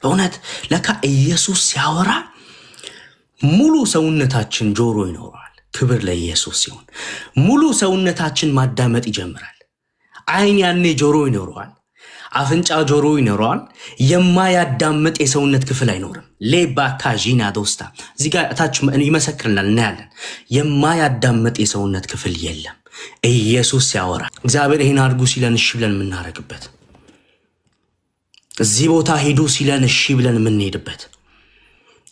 በእውነት ለካ ኢየሱስ ሲያወራ ሙሉ ሰውነታችን ጆሮ ይኖረዋል። ክብር ለኢየሱስ ሲሆን ሙሉ ሰውነታችን ማዳመጥ ይጀምራል። አይን ያኔ ጆሮ ይኖረዋል። አፍንጫ ጆሮ ይኖረዋል። የማያዳምጥ የሰውነት ክፍል አይኖርም። ሌባ ካጂና ዶስታ እዚህ ጋር ታች ይመሰክርናል፣ እናያለን። የማያዳምጥ የሰውነት ክፍል የለም። ኢየሱስ ሲያወራ እግዚአብሔር ይህን አድርጉ ሲለን እሺ ብለን የምናደርግበት፣ እዚህ ቦታ ሄዱ ሲለን እሺ ብለን የምንሄድበት፣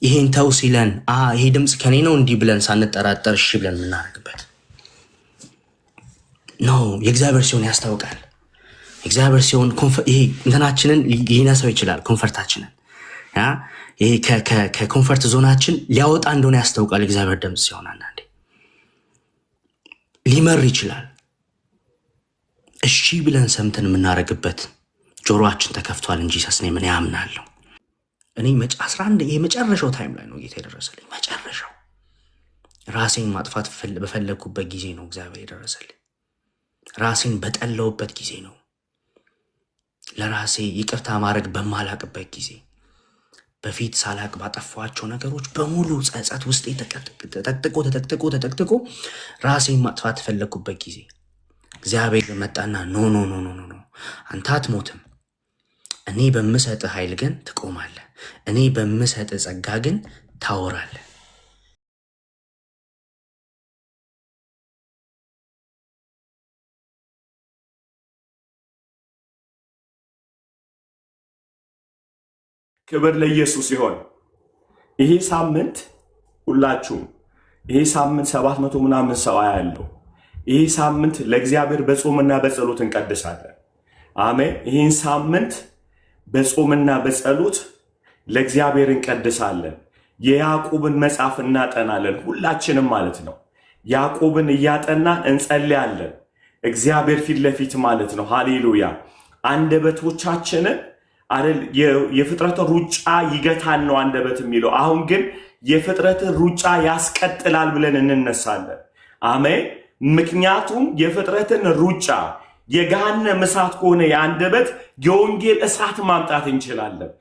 ይሄን ተው ሲለን ይሄ ድምፅ ከኔ ነው እንዲህ ብለን ሳንጠራጠር እሺ ብለን የምናደርግበት ነው። የእግዚአብሔር ሲሆን ያስታውቃል። እግዚአብሔር ሲሆን ይሄ እንትናችንን ሊነሳው ይችላል። ኮንፈርታችንን ይሄ ከኮንፈርት ዞናችን ሊያወጣ እንደሆነ ያስታውቃል። እግዚአብሔር ድምፅ ሲሆን አንዳንዴ ሊመር ይችላል። እሺ ብለን ሰምተን የምናደርግበት ጆሮአችን ተከፍቷል እንጂ ሰስኔ ምን ያምናለሁ እኔ 11 ይሄ መጨረሻው ታይም ላይ ነው ጌታ የደረሰልኝ። መጨረሻው ራሴን ማጥፋት በፈለግኩበት ጊዜ ነው እግዚአብሔር የደረሰልኝ። ራሴን በጠለውበት ጊዜ ነው። ለራሴ ይቅርታ ማድረግ በማላቅበት ጊዜ፣ በፊት ሳላቅ ባጠፋቸው ነገሮች በሙሉ ጸጸት ውስጥ ተጠቅጥቆ ራሴን ማጥፋት ፈለግኩበት ጊዜ እግዚአብሔር መጣና ኖ ኖ ኖ ኖ ኖ አንተ አትሞትም፣ እኔ በምሰጥህ ኃይል ግን ትቆማለህ፣ እኔ በምሰጥህ ጸጋ ግን ታወራለህ። ክብር ለኢየሱስ ይሁን። ይሄ ሳምንት ሁላችሁም ይሄ ሳምንት 700 ምናምን ሰው ያለው ይሄ ሳምንት ለእግዚአብሔር በጾምና በጸሎት እንቀድሳለን። አሜን። ይሄን ሳምንት በጾምና በጸሎት ለእግዚአብሔር እንቀድሳለን። የያዕቆብን መጽሐፍ እናጠናለን፣ ሁላችንም ማለት ነው። ያዕቆብን እያጠናን እንጸልያለን፣ እግዚአብሔር ፊት ለፊት ማለት ነው። ሃሌሉያ። አንደበቶቻችንን አይደል የፍጥረትን ሩጫ ይገታን ነው አንደበት የሚለው። አሁን ግን የፍጥረትን ሩጫ ያስቀጥላል ብለን እንነሳለን። አሜን። ምክንያቱም የፍጥረትን ሩጫ የገሃነመ እሳት ከሆነ የአንደበት የወንጌል እሳት ማምጣት እንችላለን።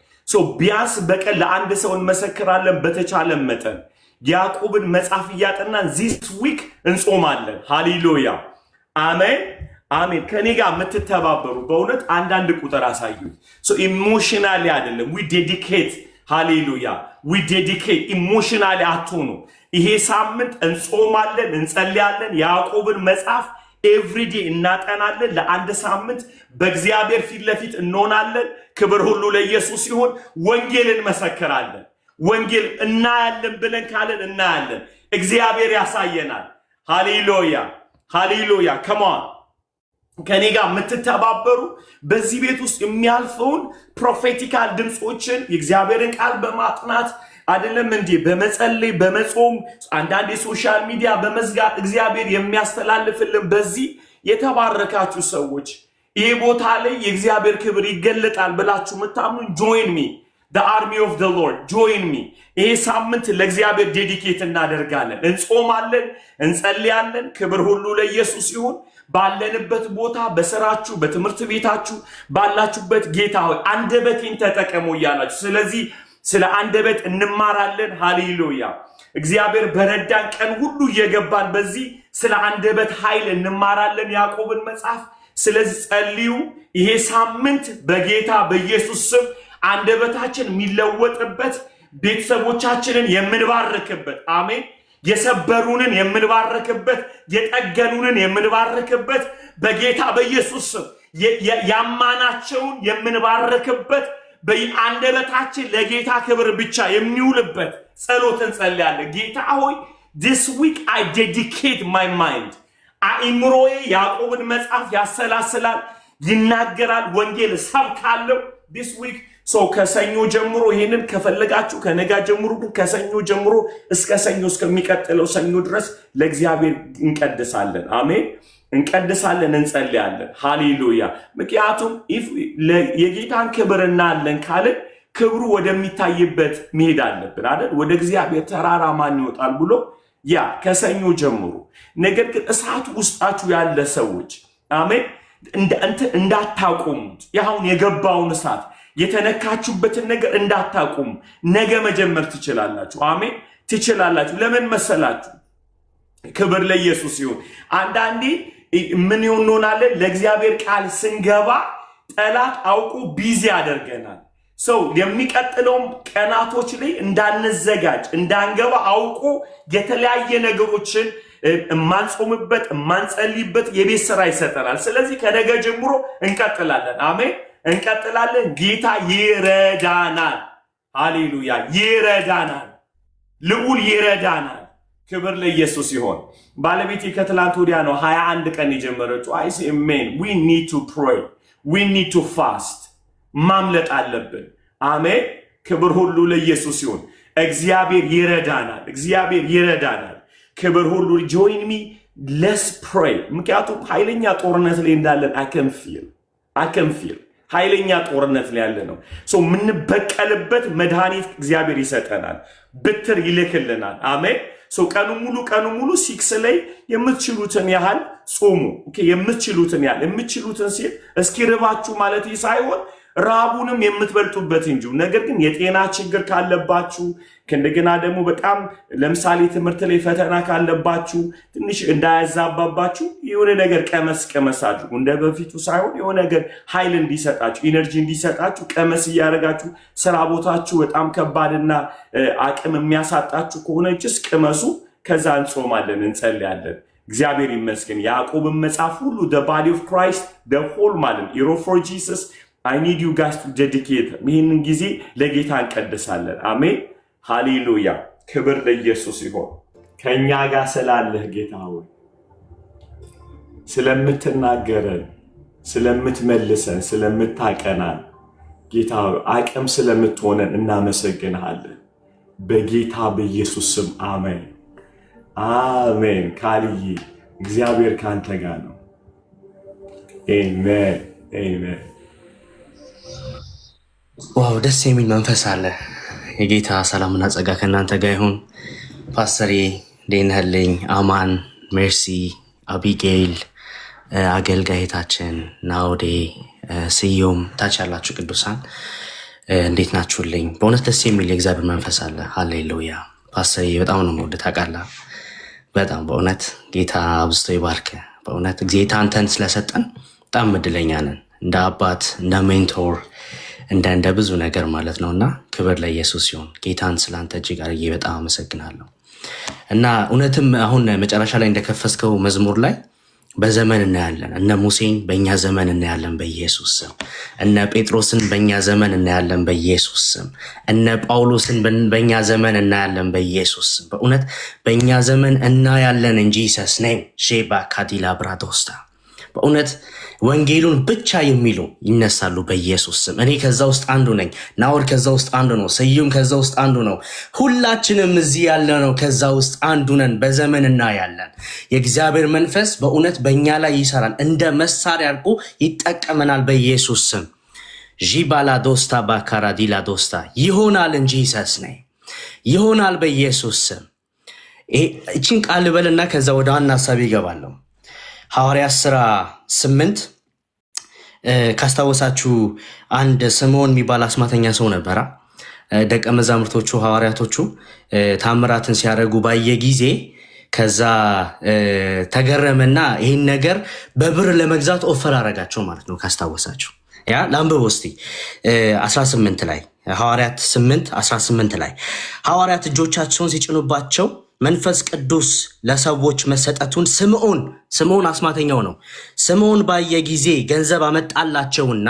ቢያንስ በቀን ለአንድ ሰው እንመሰክራለን። በተቻለ መጠን ያዕቆብን መጽሐፍ እያጠናን ዚስ ዊክ እንጾማለን። ሃሌሉያ አሜን አሜን። ከኔ ጋር የምትተባበሩ በእውነት አንዳንድ ቁጥር አሳዩ። ኢሞሽናሊ አይደለም፣ ዊ ዴዲኬት። ሃሌሉያ ዊ ዴዲኬት። ኢሞሽናሊ አትሆኑ። ይሄ ሳምንት እንጾማለን፣ እንጸልያለን። ያዕቆብን መጽሐፍ ኤቭሪዴ እናጠናለን። ለአንድ ሳምንት በእግዚአብሔር ፊት ለፊት እንሆናለን። ክብር ሁሉ ለኢየሱስ ሲሆን ወንጌል እንመሰክራለን። ወንጌል እናያለን ብለን ካለን እናያለን። እግዚአብሔር ያሳየናል። ሃሌሉያ ሃሌሉያ። ከማን ከኔ ጋር የምትተባበሩ በዚህ ቤት ውስጥ የሚያልፈውን ፕሮፌቲካል ድምፆችን የእግዚአብሔርን ቃል በማጥናት አይደለም እንዴ በመጸለይ በመጾም አንዳንድ የሶሻል ሚዲያ በመዝጋት እግዚአብሔር የሚያስተላልፍልን በዚህ የተባረካችሁ ሰዎች ይሄ ቦታ ላይ የእግዚአብሔር ክብር ይገለጣል ብላችሁ የምታምኑ ጆይን ሚ the army of the Lord join me። ይሄ ሳምንት ለእግዚአብሔር ዴዲኬት እናደርጋለን፣ እንጾማለን፣ እንጸልያለን። ክብር ሁሉ ለኢየሱስ ይሁን። ባለንበት ቦታ በስራችሁ በትምህርት ቤታችሁ ባላችሁበት ጌታ ሆይ አንደበቴን ተጠቀሙ እያላችሁ ስለዚህ ስለ አንደበት እንማራለን። ሃሌሉያ። እግዚአብሔር በረዳን ቀን ሁሉ እየገባን በዚህ ስለ አንደበት ኃይል እንማራለን ያዕቆብን መጽሐፍ። ስለዚህ ጸልዩ። ይሄ ሳምንት በጌታ በኢየሱስ ስም አንደበታችን የሚለወጥበት፣ ቤተሰቦቻችንን የምንባርክበት፣ አሜን፣ የሰበሩንን የምንባርክበት፣ የጠገኑንን የምንባርክበት፣ በጌታ በኢየሱስ ስም ያማናቸውን የምንባርክበት፣ በአንደበታችን ለጌታ ክብር ብቻ የሚውልበት ጸሎት እንጸልያለን። ጌታ ሆይ this week I dedicate my mind። አእምሮዬ ያዕቆብን መጽሐፍ ያሰላስላል፣ ይናገራል፣ ወንጌል ሰብካለሁ this week። ከሰኞ ጀምሮ ይሄንን ከፈለጋችሁ ከነጋ ጀምሮ፣ ግን ከሰኞ ጀምሮ እስከ ሰኞ እስከሚቀጥለው ሰኞ ድረስ ለእግዚአብሔር እንቀድሳለን። አሜን፣ እንቀድሳለን፣ እንጸልያለን። ሃሌሉያ። ምክንያቱም የጌታን ክብር እናያለን ካልን ክብሩ ወደሚታይበት መሄድ አለብን አይደል? ወደ እግዚአብሔር ተራራ ማን ይወጣል ብሎ ያ ከሰኞ ጀምሮ። ነገር ግን እሳቱ ውስጣችሁ ያለ ሰዎች አሜን እንዳታቆሙት። ያሁን የገባውን እሳት የተነካችሁበትን ነገር እንዳታቁም ነገ መጀመር ትችላላችሁ። አሜን ትችላላችሁ። ለምን መሰላችሁ? ክብር ለኢየሱስ ይሁን። አንዳንዴ ምን እንሆናለን? ለእግዚአብሔር ቃል ስንገባ ጠላት አውቆ ቢዚ ያደርገናል። ሰው የሚቀጥለውም ቀናቶች ላይ እንዳንዘጋጅ እንዳንገባ አውቆ የተለያየ ነገሮችን ማንጾምበት ማንጸልይበት የቤት ስራ ይሰጠናል። ስለዚህ ከነገ ጀምሮ እንቀጥላለን። አሜን እንቀጥላለን። ጌታ ይረዳናል። ሃሌሉያ ይረዳናል። ልዑል ይረዳናል። ክብር ለኢየሱስ ይሆን። ባለቤቴ ከትላንት ወዲያ ነው 21 ቀን የጀመረችው። አይ ሴ አሜን we need to pray we need to fast ማምለጥ አለብን። አሜን ክብር ሁሉ ለኢየሱስ ይሁን። እግዚአብሔር ይረዳናል። እግዚአብሔር ይረዳናል። ክብር ሁሉ join me let's pray። ምክንያቱም ኃይለኛ ጦርነት ላይ እንዳለን I can feel ኃይለኛ ጦርነት ላይ ያለ ነው። ምንበቀልበት መድኃኒት እግዚአብሔር ይሰጠናል። ብትር ይልክልናል። አሜን ቀኑ ሙሉ 6 ላይ የምትችሉትን ያህል ጾሙ። የምትችሉትን ያህል የምትችሉትን ሲል እስኪርባችሁ ማለት ሳይሆን ራቡንም የምትበልጡበት እንጂ። ነገር ግን የጤና ችግር ካለባችሁ ከእንደገና ደግሞ በጣም ለምሳሌ ትምህርት ላይ ፈተና ካለባችሁ ትንሽ እንዳያዛባባችሁ የሆነ ነገር ቀመስ አድርጉ። እንደ በፊቱ ሳይሆን የሆነ ነገር ኃይል እንዲሰጣችሁ ኢነርጂ እንዲሰጣችሁ ቀመስ እያደረጋችሁ ስራ ቦታችሁ በጣም ከባድና አቅም የሚያሳጣችሁ ከሆነ ጭስ ቅመሱ። ከዛ እንጾማለን እንጸልያለን። እግዚአብሔር ይመስገን። ያዕቆብን መጽሐፍ ሁሉ the body of Christ the whole ማለት hero for Jesus I need you guys to dedicate ይህንን ጊዜ ለጌታ እንቀድሳለን። አሜን ሃሌሉያ ክብር ለኢየሱስ ይሁን። ከኛ ጋር ስላለህ ጌታ ሆይ ስለምትናገረን ስለምትመልሰን ስለምታቀናን ጌታ ሆይ አቅም ስለምትሆነን እናመሰግንሃለን። በጌታ በኢየሱስ ስም አሜን አሜን። ካልይ እግዚአብሔር ካንተ ጋር ነው። አሜን አሜን። ዋው ደስ የሚል መንፈስ አለ። የጌታ ሰላምና ጸጋ ከእናንተ ጋር ይሁን። ፓስተሬ ዴንህልኝ፣ አማን፣ ሜርሲ፣ አቢጌል፣ አገልጋይታችን ናውዴ፣ ስዩም፣ ታች ያላችሁ ቅዱሳን እንዴት ናችሁልኝ? በእውነት ደስ የሚል የእግዚአብሔር መንፈስ አለ። ሃሌሉያ። ፓስተሬ በጣም ነው የምወድህ ታውቃለህ። በጣም በእውነት ጌታ አብዝቶ ይባርክ። በእውነት ጌታ አንተን ስለሰጠን በጣም እድለኛ ነን። እንደ አባት እንደ ሜንቶር እንደ ብዙ ነገር ማለት ነውና ክብር ለኢየሱስ ይሁን። ጌታን ስላንተ እጅግ አድርጌ በጣም አመሰግናለሁ። እና እውነትም አሁን መጨረሻ ላይ እንደከፈስከው መዝሙር ላይ በዘመን እናያለን። እነ ሙሴን በእኛ ዘመን እናያለን በኢየሱስ ስም። እነ ጴጥሮስን በእኛ ዘመን እናያለን በኢየሱስ ስም። እነ ጳውሎስን በእኛ ዘመን እናያለን በኢየሱስ ስም። በእውነት በእኛ ዘመን እናያለን እንጂ ሰስኔም ሼባ ካዲላ ብራዶስታ በእውነት ወንጌሉን ብቻ የሚሉ ይነሳሉ በኢየሱስ ስም። እኔ ከዛ ውስጥ አንዱ ነኝ። ናውድ ከዛ ውስጥ አንዱ ነው። ስዩም ከዛ ውስጥ አንዱ ነው። ሁላችንም እዚህ ያለ ነው ከዛ ውስጥ አንዱ ነን። በዘመን እናያለን። የእግዚአብሔር መንፈስ በእውነት በእኛ ላይ ይሰራል። እንደ መሳሪያ አድርጎ ይጠቀመናል በኢየሱስ ስም። ዢባላ ዶስታ ባካራዲላ ዶስታ ይሆናል እንጂ ሰስኔ ይሆናል በኢየሱስ ስም። እቺን ቃል በልና ከዛ ወደ ዋና ሀሳብ ይገባለሁ። ሐዋርያ 8 ካስታወሳችሁ አንድ ስምዖን የሚባል አስማተኛ ሰው ነበራ። ደቀ መዛሙርቶቹ ሐዋርያቶቹ ታምራትን ሲያደርጉ ባየ ጊዜ ከዛ ተገረመና ይህን ነገር በብር ለመግዛት ኦፈር አረጋቸው ማለት ነው። ካስታወሳችሁ ያ ላንብብ እስቲ 18 ላይ ሐዋርያት 8:18 ላይ ሐዋርያት እጆቻቸውን ሲጭኑባቸው መንፈስ ቅዱስ ለሰዎች መሰጠቱን ስምዖን አስማተኛው ነው። ስምዖን ባየ ጊዜ ገንዘብ አመጣላቸውና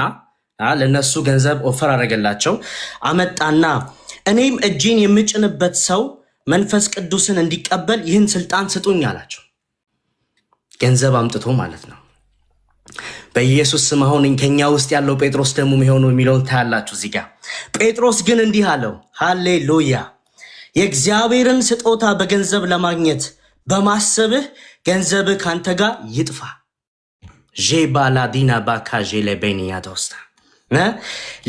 ለነሱ ገንዘብ ኦፈር አደረገላቸው። አመጣና እኔም እጄን የምጭንበት ሰው መንፈስ ቅዱስን እንዲቀበል ይህን ስልጣን ስጡኝ አላቸው። ገንዘብ አምጥቶ ማለት ነው። በኢየሱስ ስም አሁን ከኛ ውስጥ ያለው ጴጥሮስ ደግሞ የሚሆነው የሚለውን ታያላችሁ እዚህ ጋር። ጴጥሮስ ግን እንዲህ አለው፣ ሃሌሉያ የእግዚአብሔርን ስጦታ በገንዘብ ለማግኘት በማሰብህ ገንዘብህ ካንተ ጋር ይጥፋ። ጄባላዲና ባካ ጄሌቤኒያ ዶስታ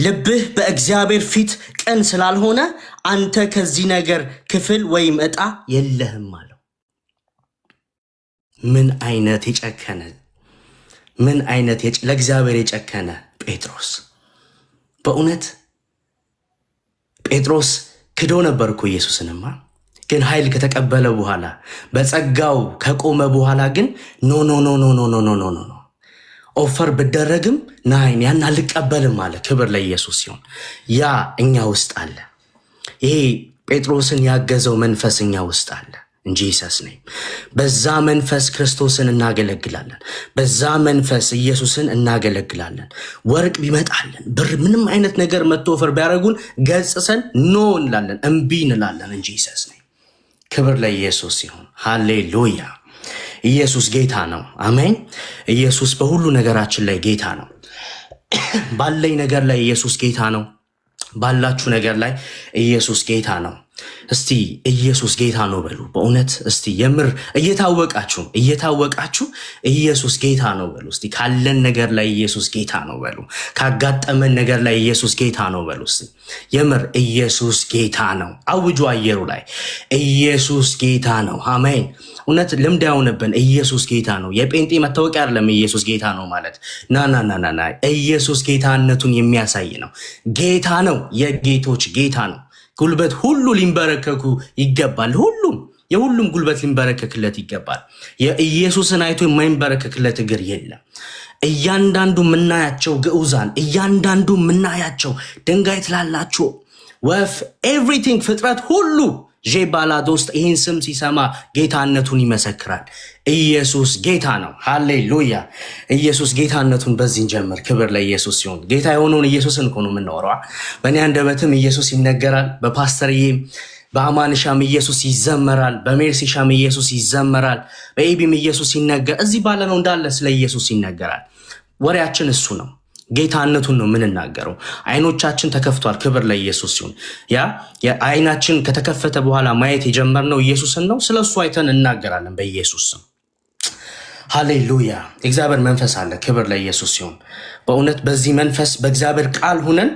ልብህ በእግዚአብሔር ፊት ቅን ስላልሆነ አንተ ከዚህ ነገር ክፍል ወይም ዕጣ የለህም አለው። ምን አይነት ለእግዚአብሔር የጨከነ ጴጥሮስ! በእውነት ጴጥሮስ ክዶ ነበር እኮ ኢየሱስንማ። ግን ኃይል ከተቀበለ በኋላ በጸጋው ከቆመ በኋላ ግን ኖ ኖ ኖ ኖ ኖ ኖ ኖ ኖ ኦፈር ብደረግም ናይን ያን አልቀበልም አለ። ክብር ለኢየሱስ ሲሆን ያ እኛ ውስጥ አለ። ይሄ ጴጥሮስን ያገዘው መንፈስ እኛ ውስጥ አለ እንጂ ኢየሱስ ነኝ። በዛ መንፈስ ክርስቶስን እናገለግላለን። በዛ መንፈስ ኢየሱስን እናገለግላለን። ወርቅ ቢመጣልን ብር ምንም አይነት ነገር መጥቶ ኦፈር ቢያደርጉን ገጽሰን ኖ እንላለን፣ እምቢ እንላለን እንጂ ኢየሱስ ነኝ። ክብር ለኢየሱስ ሲሆን ሃሌሉያ። ኢየሱስ ጌታ ነው። አሜን። ኢየሱስ በሁሉ ነገራችን ላይ ጌታ ነው። ባለኝ ነገር ላይ ኢየሱስ ጌታ ነው። ባላችሁ ነገር ላይ ኢየሱስ ጌታ ነው። እስቲ ኢየሱስ ጌታ ነው በሉ። በእውነት እስቲ የምር እየታወቃችሁ ኢየሱስ ጌታ ነው በሉ። እስቲ ካለን ነገር ላይ ኢየሱስ ጌታ ነው በሉ። ካጋጠመን ነገር ላይ ኢየሱስ ጌታ ነው በሉ። እስቲ የምር ኢየሱስ ጌታ ነው። አውጁ አየሩ ላይ ኢየሱስ ጌታ ነው። አሜን። እውነት ልምድ ያሆነብን ኢየሱስ ጌታ ነው። የጴንጤ መታወቂያ አይደለም ኢየሱስ ጌታ ነው ማለት። ና ኢየሱስ ጌታነቱን የሚያሳይ ነው። ጌታ ነው። የጌቶች ጌታ ነው። ጉልበት ሁሉ ሊንበረከኩ ይገባል። የሁሉም ጉልበት ሊንበረከክለት ይገባል። የኢየሱስን አይቶ የማይንበረከክለት እግር የለም። እያንዳንዱ ምናያቸው ግዑዛን፣ እያንዳንዱ ምናያቸው ድንጋይ ትላላችሁ፣ ወፍ፣ ኤቭሪቲንግ ፍጥረት ሁሉ ጄባላዶ ውስጥ ይህን ስም ሲሰማ ጌታነቱን ይመሰክራል። ኢየሱስ ጌታ ነው። ሃሌሉያ። ኢየሱስ ጌታነቱን በዚህ እንጀምር። ክብር ለኢየሱስ ሲሆን ጌታ የሆነውን ኢየሱስን እኮ ነው የምናወራው። በእኔ አንደበትም ኢየሱስ ይነገራል፣ በፓስተርዬም በአማንሻም ኢየሱስ ይዘመራል፣ በሜርሲሻም ኢየሱስ ይዘመራል፣ በኤቢም ኢየሱስ ይነገር። እዚህ ባለ ነው እንዳለ ስለ ኢየሱስ ይነገራል። ወሬያችን እሱ ነው። ጌታነቱን ነው የምንናገረው። አይኖቻችን ተከፍቷል። ክብር ለኢየሱስ ሲሆን አይናችን ከተከፈተ በኋላ ማየት የጀመርነው ኢየሱስን ነው። ስለሱ አይተን እናገራለን በኢየሱስ ስም። ሃሌሉያ። እግዚአብሔር መንፈስ አለ። ክብር ለኢየሱስ ሲሆን በእውነት በዚህ መንፈስ በእግዚአብሔር ቃል ሁነን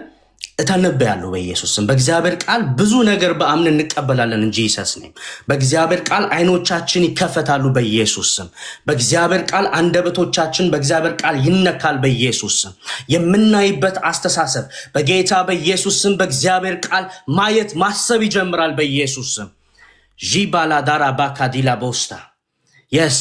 እተነበያለሁ በኢየሱስ ስም። በእግዚአብሔር ቃል ብዙ ነገር በአምን እንቀበላለን እንጂ ኢየሱስ ነኝ። በእግዚአብሔር ቃል አይኖቻችን ይከፈታሉ በኢየሱስ ስም። በእግዚአብሔር ቃል አንደበቶቻችን በእግዚአብሔር ቃል ይነካል በኢየሱስ ስም። የምናይበት አስተሳሰብ በጌታ በኢየሱስ ስም በእግዚአብሔር ቃል ማየት ማሰብ ይጀምራል በኢየሱስ ስም። ጂባላዳራ ባካዲላ ቦስታ የስ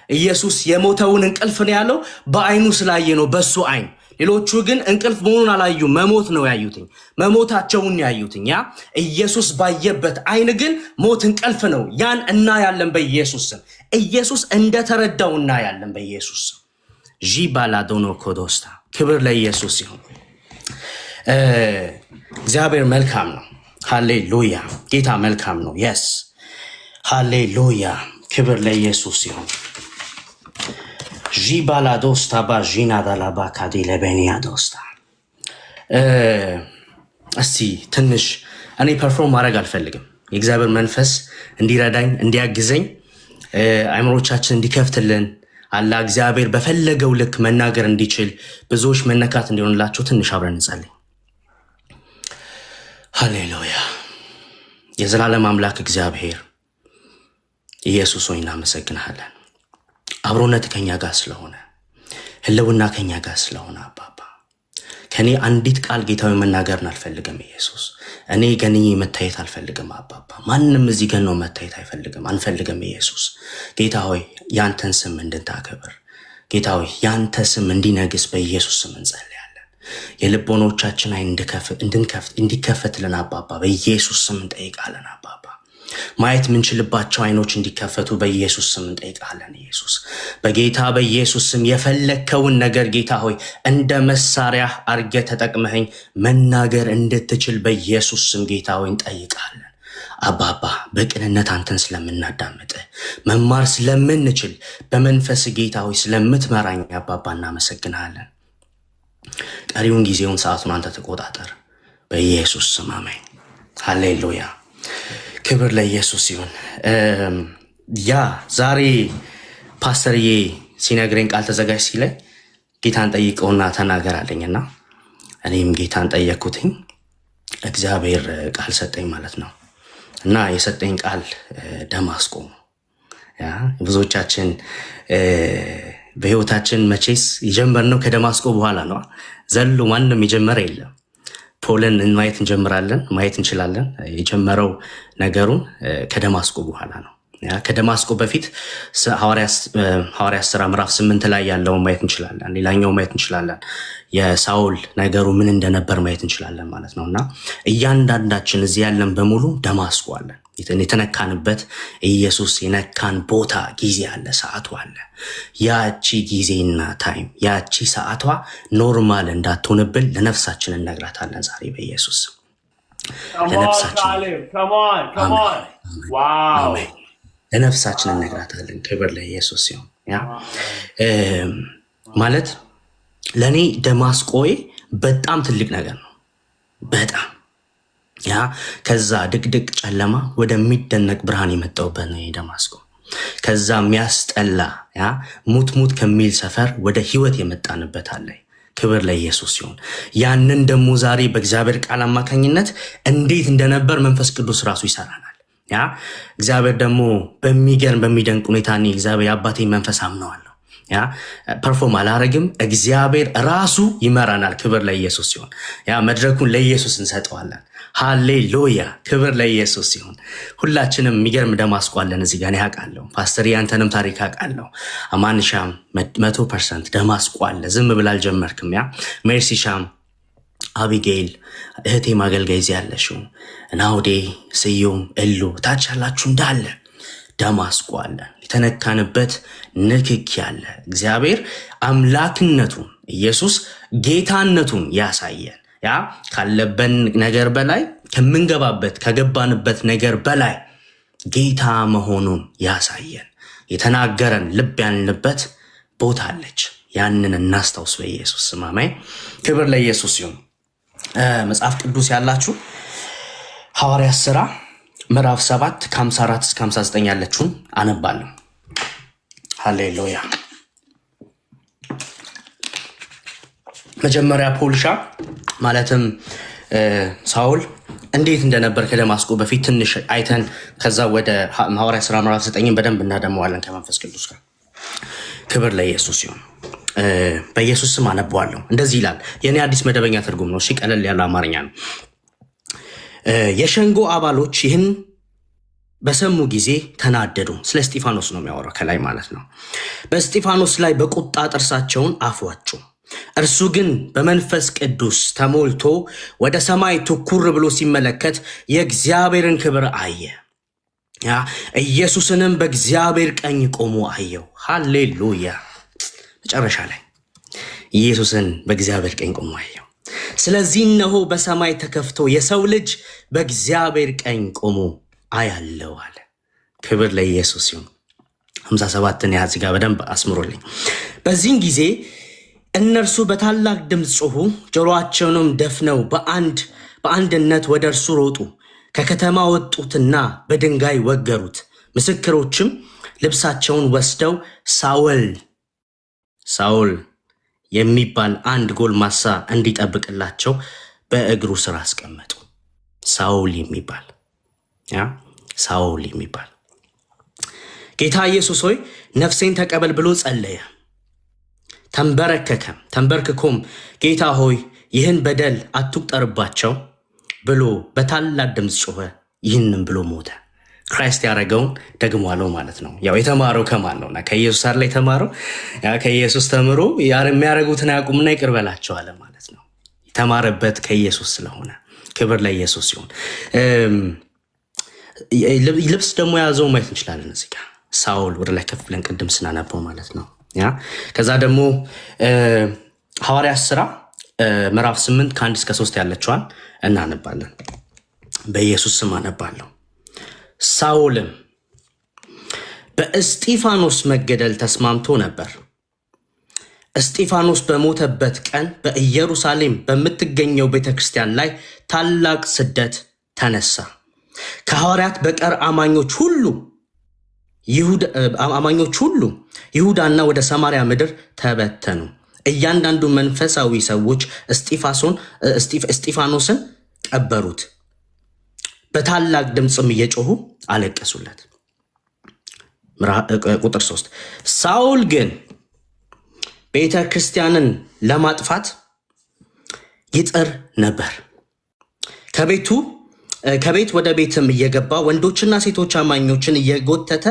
ኢየሱስ የሞተውን እንቅልፍ ነው ያለው በአይኑ ስላየ ነው፣ በሱ አይን። ሌሎቹ ግን እንቅልፍ መሆኑን አላዩ፣ መሞት ነው ያዩትኝ፣ መሞታቸውን ያዩትኝ። ያ ኢየሱስ ባየበት አይን ግን ሞት እንቅልፍ ነው። ያን እናያለን በኢየሱስ ስም። ኢየሱስ እንደተረዳው እናያለን በኢየሱስ ስም። ጂባላዶኖ ኮዶስታ። ክብር ለኢየሱስ ይሁን። እግዚአብሔር መልካም ነው። ሃሌሉያ። ጌታ መልካም ነው። የስ ሃሌሉያ። ክብር ለኢየሱስ ይሁን። ጂባላ ዶስታ ባጂና ዳላባ ካዲ ለቤኒያ ዶስታ። እስቲ ትንሽ እኔ ፐርፎርም ማድረግ አልፈልግም። የእግዚአብሔር መንፈስ እንዲረዳኝ እንዲያግዘኝ አእምሮቻችን እንዲከፍትልን አላ እግዚአብሔር በፈለገው ልክ መናገር እንዲችል ብዙዎች መነካት እንዲሆንላቸው ትንሽ አብረን እንጸልይ። ሃሌሉያ። የዘላለም አምላክ እግዚአብሔር ኢየሱስ ሆይ እናመሰግንሃለን። አብሮነት ከኛ ጋር ስለሆነ፣ ህልውና ከኛ ጋር ስለሆነ አባባ ከኔ አንዲት ቃል ጌታዊ መናገርን አልፈልግም ኢየሱስ። እኔ ገንዬ መታየት አልፈልግም አባባ። ማንም እዚህ ገኖ መታየት አንፈልግም ኢየሱስ። ጌታ ሆይ ያንተን ስም እንድንታከብር፣ ጌታ ሆይ ያንተ ስም እንዲነግስ በኢየሱስ ስም እንጸልያለን። የልቦኖቻችን አይን እንዲከፈትልን አባባ በኢየሱስ ስም እንጠይቃለን አባባ። ማየት ምንችልባቸው አይኖች እንዲከፈቱ በኢየሱስ ስም እንጠይቃለን ኢየሱስ። በጌታ በኢየሱስ ስም የፈለከውን ነገር ጌታ ሆይ እንደ መሳሪያ አርገ ተጠቅመኸኝ መናገር እንድትችል በኢየሱስ ስም ጌታ ሆይ እንጠይቃለን አባባ። በቅንነት አንተን ስለምናዳምጥ መማር ስለምንችል በመንፈስ ጌታ ሆይ ስለምትመራኝ አባባ እናመሰግናለን። ቀሪውን ጊዜውን ሰዓቱን አንተ ተቆጣጠር በኢየሱስ ስም አሜን። ሃሌሉያ። ክብር ለኢየሱስ ይሁን። ያ ዛሬ ፓስተርዬ ሲነግረኝ ቃል ተዘጋጅ ሲለኝ ጌታን ጠይቀውና ተናገር አለኝና እኔም ጌታን ጠየቅኩትኝ። እግዚአብሔር ቃል ሰጠኝ ማለት ነው። እና የሰጠኝ ቃል ደማስቆ ነው። ያ ብዙዎቻችን በህይወታችን መቼስ የጀመርነው ከደማስቆ በኋላ ነው። ዘሎ ማንም የጀመረ የለም። ፖልን ማየት እንጀምራለን፣ ማየት እንችላለን። የጀመረው ነገሩን ከደማስቆ በኋላ ነው። ከደማስቆ በፊት ሐዋርያት ሥራ ምዕራፍ 8 ላይ ያለውን ማየት እንችላለን። ሌላኛው ማየት እንችላለን። የሳውል ነገሩ ምን እንደነበር ማየት እንችላለን ማለት ነው። እና እያንዳንዳችን እዚህ ያለን በሙሉ ደማስቆ አለን። የተነካንበት ኢየሱስ የነካን ቦታ ጊዜ አለ፣ ሰዓቱ አለ። ያቺ ጊዜና ታይም ያቺ ሰዓቷ ኖርማል እንዳትሆንብን ለነፍሳችን እነግራታለን ዛሬ በኢየሱስ ለነፍሳችን እነግራታለን። ክብር ለኢየሱስ ሲሆን ማለት ለእኔ ደማስቆዬ በጣም ትልቅ ነገር ነው። በጣም ከዛ ድቅድቅ ጨለማ ወደሚደነቅ ብርሃን የመጣሁበት ነው ደማስቆ። ከዛ የሚያስጠላ ሙት ከሚል ሰፈር ወደ ህይወት የመጣንበት አለ። ክብር ለኢየሱስ ሲሆን ያንን ደግሞ ዛሬ በእግዚአብሔር ቃል አማካኝነት እንዴት እንደነበር መንፈስ ቅዱስ ራሱ ይሰራናል። እግዚአብሔር ደግሞ በሚገርም በሚደንቅ ሁኔታ እኔ እግዚአብሔር የአባቴ መንፈስ አምነዋለሁ። ፐርፎርም አላረግም፣ እግዚአብሔር ራሱ ይመራናል። ክብር ለኢየሱስ ሲሆን መድረኩን ለኢየሱስ እንሰጠዋለን። ሃሌሉያ! ክብር ለኢየሱስ ሲሆን ሁላችንም የሚገርም ደማስቆ አለን እዚህ ጋር። ያውቃለሁ ፓስተር ያንተንም ታሪክ አውቃለሁ። አማንሻም 100% ደማስቆ አለ። ዝም ብላ አልጀመርክም። ሜርሲሻም፣ አቢጌል እህቴ ማገልገይ እዚህ ያለሽው፣ ናውዴ፣ ስዩም፣ እሉ ታች ያላችሁ እንዳለ ደማስቆ አለ። የተነካንበት ንክኪ ያለ እግዚአብሔር አምላክነቱን ኢየሱስ ጌታነቱን ያሳየን ካለበን ነገር በላይ ከምንገባበት ከገባንበት ነገር በላይ ጌታ መሆኑን ያሳየን የተናገረን ልብ ያልንበት ቦታ አለች። ያንን እናስታውስ በኢየሱስ ስም አሜን። ክብር ለኢየሱስ ሲሆን መጽሐፍ ቅዱስ ያላችሁ ሐዋርያት ሥራ ምዕራፍ 7 ከ54 እስከ 59 ያለችውን አነባለሁ። ሃሌሉያ። መጀመሪያ ፖልሻ ማለትም ሳውል እንዴት እንደነበር ከደማስቆ በፊት ትንሽ አይተን ከዛ ወደ ሐዋርያት ሥራ ምዕራፍ 9 በደንብ እናደመዋለን ከመንፈስ ቅዱስ ጋር። ክብር ለኢየሱስ ሲሆን በኢየሱስ ስም አነበዋለሁ። እንደዚህ ይላል። የኔ አዲስ መደበኛ ትርጉም ነው። እሺ፣ ቀለል ያለ አማርኛ ነው። የሸንጎ አባሎች ይህን በሰሙ ጊዜ ተናደዱ። ስለ እስጢፋኖስ ነው የሚያወራው ከላይ ማለት ነው። በእስጢፋኖስ ላይ በቁጣ ጥርሳቸውን አፏጩ። እርሱ ግን በመንፈስ ቅዱስ ተሞልቶ ወደ ሰማይ ትኩር ብሎ ሲመለከት የእግዚአብሔርን ክብር አየ። ኢየሱስንም በእግዚአብሔር ቀኝ ቆሞ አየው። ሃሌሉያ። መጨረሻ ላይ ኢየሱስን በእግዚአብሔር ቀኝ ቆሞ አየው። ስለዚህ እነሆ በሰማይ ተከፍቶ የሰው ልጅ በእግዚአብሔር ቀኝ ቆሞ አያለው አለ። ክብር ለኢየሱስ ይሁን። 57ን ያዝ ጋር በደንብ አስምሮልኝ። በዚህን ጊዜ እነርሱ በታላቅ ድምፅ ጮኹ፣ ጆሮአቸውንም ደፍነው በአንድነት ወደ እርሱ ሮጡ። ከከተማ ወጡትና በድንጋይ ወገሩት። ምስክሮችም ልብሳቸውን ወስደው ሳውል የሚባል አንድ ጎልማሳ እንዲጠብቅላቸው በእግሩ ስር አስቀመጡ። ሳውል የሚባል ጌታ ኢየሱስ ሆይ ነፍሴን ተቀበል ብሎ ጸለየ። ተንበርክኮም ጌታ ሆይ ይህን በደል አትቁጠርባቸው ብሎ በታላቅ ድምፅ ጮኸ። ይህንም ብሎ ሞተ። ክራይስት ያደረገውን ደግሞ አለው ማለት ነው። ያው የተማረው ከማን ነውና ከኢየሱስ አይደል የተማረው? ከኢየሱስ ተምሮ የሚያደርጉትን አያውቁምና ይቅር በላቸው አለ ማለት ነው። የተማረበት ከኢየሱስ ስለሆነ ክብር ለኢየሱስ ሲሆን ልብስ ደግሞ የያዘው ማየት እንችላለን እዚህ ጋር ሳውል ወደ ላይ ከፍ ብለን ቅድም ስናነበው ማለት ነው። ከዛ ደግሞ ሐዋርያት ሥራ ምዕራፍ 8 ከ1 እስከ 3 ያለችዋን እናነባለን። በኢየሱስ ስም አነባለሁ። ሳውልም በእስጢፋኖስ መገደል ተስማምቶ ነበር። እስጢፋኖስ በሞተበት ቀን በኢየሩሳሌም በምትገኘው ቤተክርስቲያን ላይ ታላቅ ስደት ተነሳ። ከሐዋርያት በቀር አማኞች ሁሉ ይሁዳና ወደ ሰማርያ ምድር ተበተኑ። እያንዳንዱ መንፈሳዊ ሰዎች እስጢፋኖስን ቀበሩት፣ በታላቅ ድምፅም እየጮሁ አለቀሱለት። ቁጥር 3 ሳውል ግን ቤተ ክርስቲያንን ለማጥፋት ይጥር ነበር። ከቤት ወደ ቤትም እየገባ ወንዶችና ሴቶች አማኞችን እየጎተተ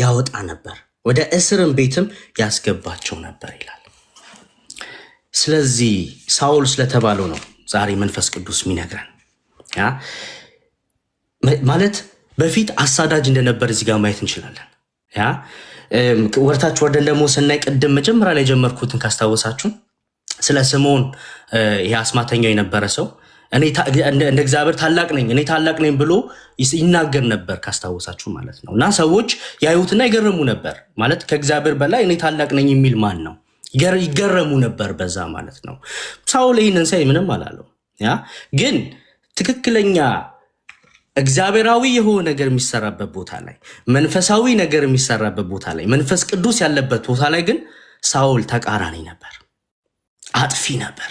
ያወጣ ነበር፣ ወደ እስርም ቤትም ያስገባቸው ነበር ይላል። ስለዚህ ሳውል ስለተባለው ነው ዛሬ መንፈስ ቅዱስ የሚነግረን። ማለት በፊት አሳዳጅ እንደነበር እዚህ ጋር ማየት እንችላለን። ወርታች ወርደን ደግሞ ስናይ ቅድም መጀመሪያ ላይ ጀመርኩትን ካስታወሳችሁ ስለ ስምዖን ይሄ አስማተኛው የነበረ ሰው እንደ እግዚአብሔር ታላቅ ነኝ እኔ ታላቅ ነኝ ብሎ ይናገር ነበር ካስታወሳችሁ ማለት ነው። እና ሰዎች ያዩትና ይገረሙ ነበር ማለት ከእግዚአብሔር በላይ እኔ ታላቅ ነኝ የሚል ማን ነው? ይገረሙ ነበር በዛ ማለት ነው። ሳውል ይህንን ሳይ ምንም አላለው። ግን ትክክለኛ እግዚአብሔራዊ የሆነ ነገር የሚሰራበት ቦታ ላይ፣ መንፈሳዊ ነገር የሚሰራበት ቦታ ላይ፣ መንፈስ ቅዱስ ያለበት ቦታ ላይ ግን ሳውል ተቃራኒ ነበር፣ አጥፊ ነበር።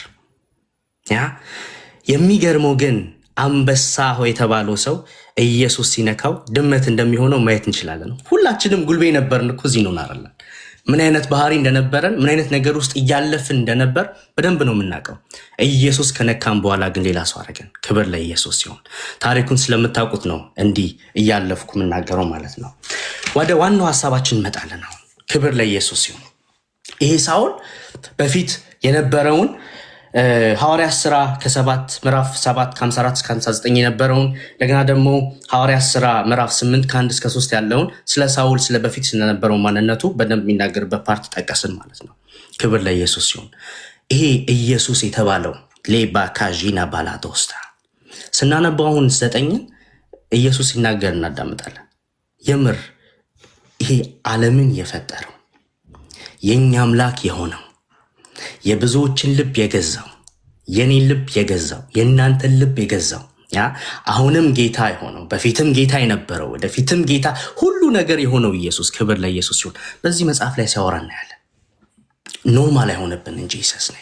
የሚገርመው ግን አንበሳ የተባለው ሰው ኢየሱስ ሲነካው ድመት እንደሚሆነው ማየት እንችላለን። ሁላችንም ጉልቤ ነበርን እኮ እዚህ እንሆናለን። ምን አይነት ባህሪ እንደነበረን ምን አይነት ነገር ውስጥ እያለፍን እንደነበር በደንብ ነው የምናውቀው። ኢየሱስ ከነካም በኋላ ግን ሌላ ሰው አደረገን። ክብር ለኢየሱስ ሲሆን ታሪኩን ስለምታውቁት ነው እንዲህ እያለፍኩ የምናገረው ማለት ነው። ወደ ዋናው ሀሳባችን እንመጣለን አሁን። ክብር ለኢየሱስ ሲሆን ይሄ ሳውል በፊት የነበረውን ሐዋርያት ሥራ ምዕራፍ 7 ከ54 እስከ 59 የነበረውን እንደገና ደግሞ ሐዋርያት ሥራ ምዕራፍ 8 ከ1 እስከ 3 ያለውን ስለ ሳውል ስለ በፊት ስለነበረው ማንነቱ በደንብ የሚናገርበት ፓርት ጠቀስን ማለት ነው። ክብር ለኢየሱስ ሲሆን ይሄ ኢየሱስ የተባለው ሌባ ካዢና ባላዶስታ ስናነባው አሁን 9 ኢየሱስ ሲናገር እናዳምጣለን። የምር ይሄ ዓለምን የፈጠረው የኛ አምላክ የሆነው የብዙዎችን ልብ የገዛው የኔን ልብ የገዛው የእናንተን ልብ የገዛው አሁንም ጌታ የሆነው በፊትም ጌታ የነበረው ወደፊትም ጌታ ሁሉ ነገር የሆነው ኢየሱስ ክብር ለኢየሱስ ሲሆን በዚህ መጽሐፍ ላይ ሲያወራ እናያለን። ኖርማል አይሆንብን እንጂ ኢየሱስ ነው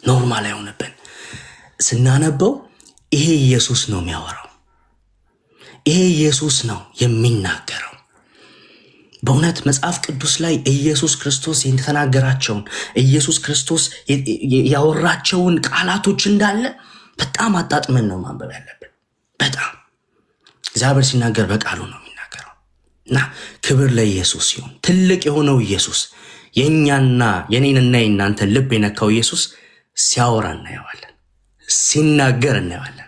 ኖርማል አይሆንብን። ስናነበው ይሄ ኢየሱስ ነው የሚያወራው፣ ይሄ ኢየሱስ ነው የሚናገረው። በእውነት መጽሐፍ ቅዱስ ላይ ኢየሱስ ክርስቶስ የተናገራቸውን ኢየሱስ ክርስቶስ ያወራቸውን ቃላቶች እንዳለ በጣም አጣጥመን ነው ማንበብ ያለብን። በጣም እግዚአብሔር ሲናገር በቃሉ ነው የሚናገረው እና ክብር ለኢየሱስ ሲሆን ትልቅ የሆነው ኢየሱስ የእኛና የኔንና የእናንተን ልብ የነካው ኢየሱስ ሲያወራ እናየዋለን፣ ሲናገር እናየዋለን።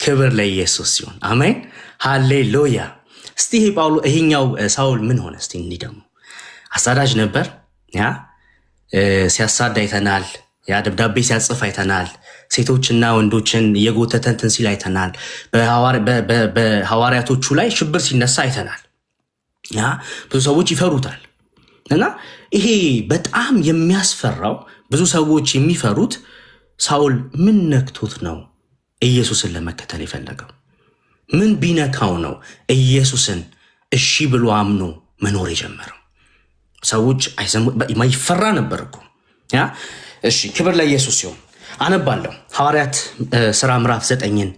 ክብር ለኢየሱስ ሲሆን አሜን፣ ሃሌሉያ። እስቲ ይሄኛው ሳውል ምን ሆነ? እስቲ እንዲህ ደግሞ አሳዳጅ ነበር። ሲያሳድ አይተናል። ደብዳቤ ሲያጽፍ አይተናል። ሴቶችና ወንዶችን እየጎተተንትን ሲል አይተናል። በሐዋርያቶቹ ላይ ሽብር ሲነሳ አይተናል። ብዙ ሰዎች ይፈሩታል እና ይሄ በጣም የሚያስፈራው ብዙ ሰዎች የሚፈሩት ሳውል ምን ነክቶት ነው ኢየሱስን ለመከተል የፈለገው? ምን ቢነካው ነው ኢየሱስን እሺ ብሎ አምኖ መኖር የጀመረው? ሰዎች ይፈራ ነበር እኮ። እሺ ክብር ለኢየሱስ ሲሆን አነባለሁ። ሐዋርያት ሥራ ምዕራፍ 9ን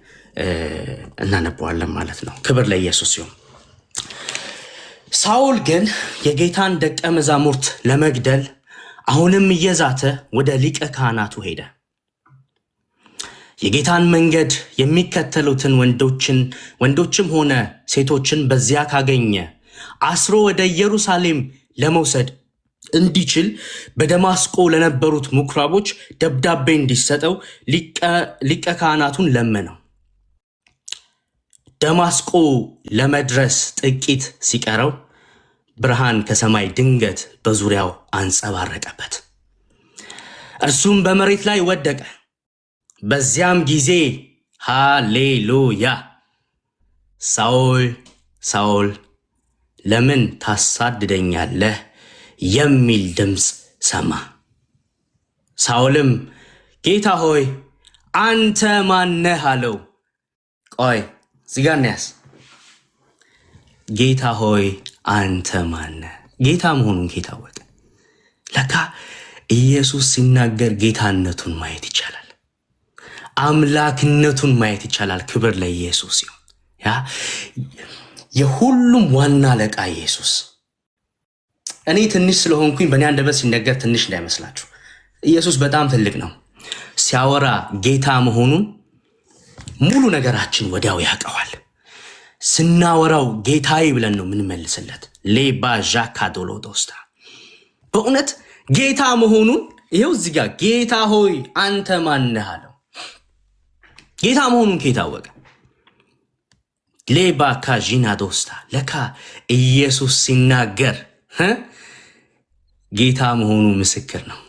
እናነባዋለን ማለት ነው። ክብር ለኢየሱስ ሲሆን ሳውል ግን የጌታን ደቀ መዛሙርት ለመግደል አሁንም እየዛተ ወደ ሊቀ ካህናቱ ሄደ። የጌታን መንገድ የሚከተሉትን ወንዶችም ሆነ ሴቶችን በዚያ ካገኘ አስሮ ወደ ኢየሩሳሌም ለመውሰድ እንዲችል በደማስቆ ለነበሩት ምኩራቦች ደብዳቤ እንዲሰጠው ሊቀ ካህናቱን ለመነው። ደማስቆ ለመድረስ ጥቂት ሲቀረው ብርሃን ከሰማይ ድንገት በዙሪያው አንጸባረቀበት። እርሱም በመሬት ላይ ወደቀ። በዚያም ጊዜ ሃሌሉያ ሳውል ሳውል ለምን ታሳድደኛለህ የሚል ድምፅ ሰማ። ሳውልም ጌታ ሆይ አንተ ማነህ አለው። ቆይ እዚህ ጋር እናያስ። ጌታ ሆይ አንተ ማነህ? ጌታ መሆኑን ጌታ ወቀ። ለካ ኢየሱስ ሲናገር ጌታነቱን ማየት ይቻላል፣ አምላክነቱን ማየት ይቻላል። ክብር ለኢየሱስ ይሁን። የሁሉም ዋና አለቃ ኢየሱስ። እኔ ትንሽ ስለሆንኩኝ በእኔ አንደበት ሲነገር ትንሽ እንዳይመስላችሁ። ኢየሱስ በጣም ትልቅ ነው። ሲያወራ ጌታ መሆኑን ሙሉ ነገራችን ወዲያው ያውቀዋል። ስናወራው ጌታዬ ብለን ነው የምንመልስለት። ሌባ ዣካ ዶሎዶስታ በእውነት ጌታ መሆኑን ይኸው እዚህ ጋር ጌታ ሆይ አንተ ማነህ አለው። ጌታ መሆኑን ከታወቀ ሌባ ካጂና ዶስታ ለካ ኢየሱስ ሲናገር ጌታ መሆኑ ምስክር ነው።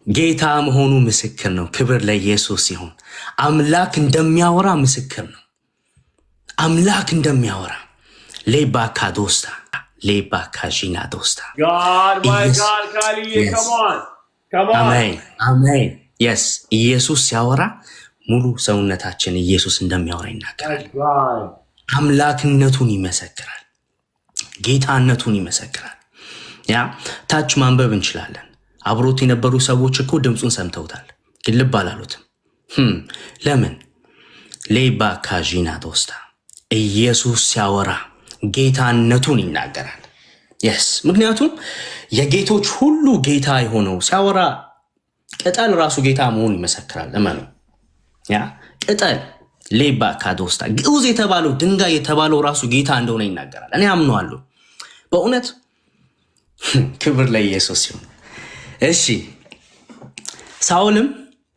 ጌታ መሆኑ ምስክር ነው። ክብር ለኢየሱስ ይሁን። አምላክ እንደሚያወራ ምስክር ነው። አምላክ እንደሚያወራ ሌባ ካዶስታ ሌባ ካጂና ዶስታ አሜን አሜን። የስ ኢየሱስ ሲያወራ ሙሉ ሰውነታችን ኢየሱስ እንደሚያወራ ይናገራል። አምላክነቱን ይመሰክራል። ጌታነቱን ይመሰክራል። ያ ታች ማንበብ እንችላለን። አብሮት የነበሩ ሰዎች እኮ ድምፁን ሰምተውታል፣ ግን ልብ አላሉትም። ለምን? ሌባ ካጂና ዶስታ ኢየሱስ ሲያወራ ጌታነቱን ይናገራል። የስ ምክንያቱም የጌቶች ሁሉ ጌታ የሆነው ሲያወራ ቅጠል ራሱ ጌታ መሆኑን ይመሰክራል። እመኑ። ያ ቅጠል ሌባ ካዶስታ ግዑዝ የተባለው ድንጋይ የተባለው ራሱ ጌታ እንደሆነ ይናገራል። እኔ አምነዋለሁ በእውነት። ክብር ለኢየሱስ ይሁን። እሺ ሳውልም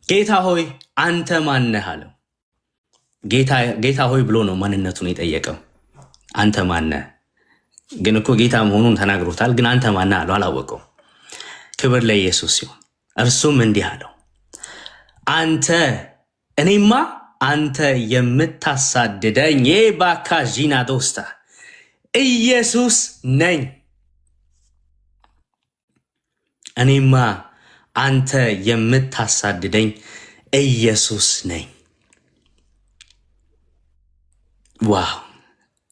ጌታ ሆይ አንተ ማነህ አለው። ጌታ ሆይ ብሎ ነው ማንነቱን የጠየቀው። አንተ ማነህ? ግን እኮ ጌታ መሆኑን ተናግሮታል። ግን አንተ ማነህ አለው፣ አላወቀው። ክብር ለኢየሱስ ይሁን። እርሱም እንዲህ አለው፣ እኔማ አንተ የምታሳድደኝ ባካዢና ዶስታ ኢየሱስ ነኝ። እኔማ አንተ የምታሳድደኝ ኢየሱስ ነኝ። ዋው!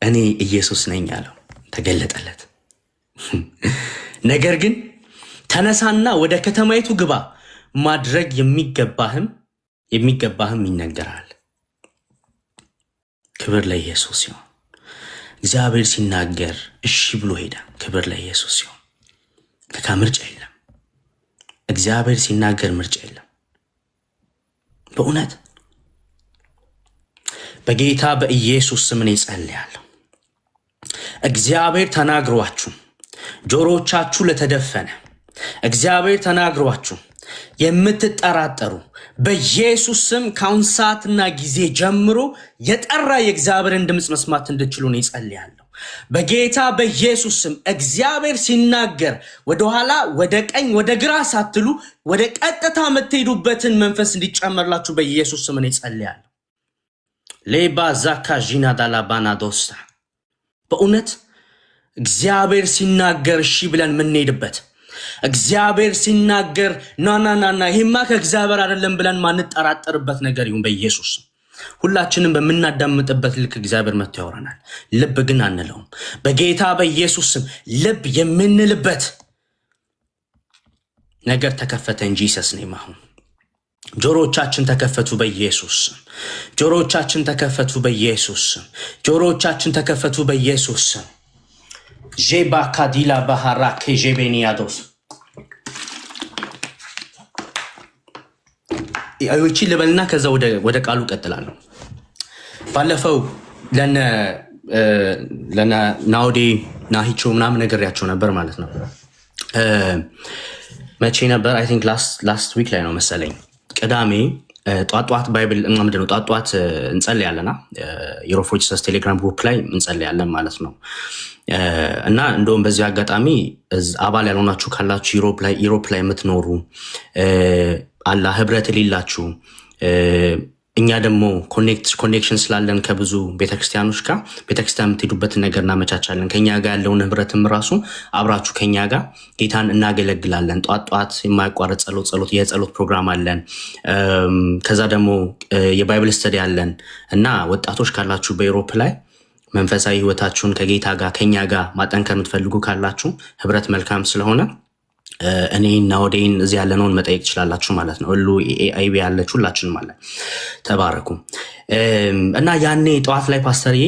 እኔ ኢየሱስ ነኝ አለው፣ ተገለጠለት። ነገር ግን ተነሳና ወደ ከተማይቱ ግባ፣ ማድረግ የሚገባህም ይነገራል። ክብር ለኢየሱስ ሲሆን እግዚአብሔር ሲናገር እሺ ብሎ ሄደ። ክብር ለኢየሱስ ሲሆን ለካ ምርጫ የለም። እግዚአብሔር ሲናገር ምርጫ የለም። በእውነት በጌታ በኢየሱስ ስም እኔ ጸልያለሁ። እግዚአብሔር ተናግሯችሁ ጆሮቻችሁ ለተደፈነ እግዚአብሔር ተናግሯችሁ የምትጠራጠሩ በኢየሱስ ስም ከአሁን ሰዓትና ጊዜ ጀምሮ የጠራ የእግዚአብሔርን ድምፅ መስማት እንድችሉ እኔ ጸልያለሁ። በጌታ በኢየሱስ ስም እግዚአብሔር ሲናገር ወደኋላ ወደ ቀኝ ወደ ግራ ሳትሉ ወደ ቀጥታ የምትሄዱበትን መንፈስ እንዲጨመርላችሁ በኢየሱስ ስም እኔ ጸልያለሁ። ሌባ ዛካ ዢና ዳላባና ዶስታ በእውነት እግዚአብሔር ሲናገር እሺ ብለን የምንሄድበት እግዚአብሔር ሲናገር ናናናና ይሄማ ከእግዚአብሔር አይደለም ብለን ማንጠራጠርበት ነገር ይሁን በኢየሱስ። ሁላችንም በምናዳምጥበት ልክ እግዚአብሔር መጥቶ ያወራናል። ልብ ግን አንለውም። በጌታ በኢየሱስ ስም ልብ የምንልበት ነገር ተከፈተ እንጂ ኢየሱስን ማሁን ጆሮቻችን ተከፈቱ በኢየሱስ ስም። ጆሮቻችን ተከፈቱ በኢየሱስ ስም። ጆሮቻችን ተከፈቱ በኢየሱስ ስም። ጄባ ካዲላ ባህራ ከጄቤኒያዶስ አይቺ ልበልና ከዛ ወደ ቃሉ ቀጥላለሁ። ባለፈው ለነ ናውዴ ናሂቾ ምናምን ነገርያቸው ነበር ማለት ነው። መቼ ነበር? አይ ቲንክ ላስት ዊክ ላይ ነው መሰለኝ። ቅዳሜ ጧጧት ባይብል ምንድነው ጧጧት እንጸልያለና የሮፎችስ ቴሌግራም ግሩፕ ላይ እንጸልያለን ማለት ነው። እና እንደውም በዚህ አጋጣሚ አባል ያልሆናችሁ ካላችሁ ዩሮፕ ላይ የምትኖሩ አላ ህብረት የሌላችሁ እኛ ደግሞ ኮኔክሽን ስላለን ከብዙ ቤተክርስቲያኖች ጋር ቤተክርስቲያን የምትሄዱበትን ነገር እናመቻቻለን። ከኛ ጋር ያለውን ህብረትም ራሱ አብራችሁ ከኛ ጋር ጌታን እናገለግላለን። ጧት የማያቋርጥ ጸሎት የጸሎት ፕሮግራም አለን። ከዛ ደግሞ የባይብል ስተዲ አለን እና ወጣቶች ካላችሁ በዩሮፕ ላይ መንፈሳዊ ህይወታችሁን ከጌታ ጋር ከኛ ጋር ማጠንከር የምትፈልጉ ካላችሁ ህብረት መልካም ስለሆነ እኔና ወዴን እዚህ ያለነውን መጠየቅ ትችላላችሁ ማለት ነው። ሁሉ ኤአይቢ ያለች ሁላችንም አለ። ተባረኩ። እና ያኔ ጠዋት ላይ ፓስተርዬ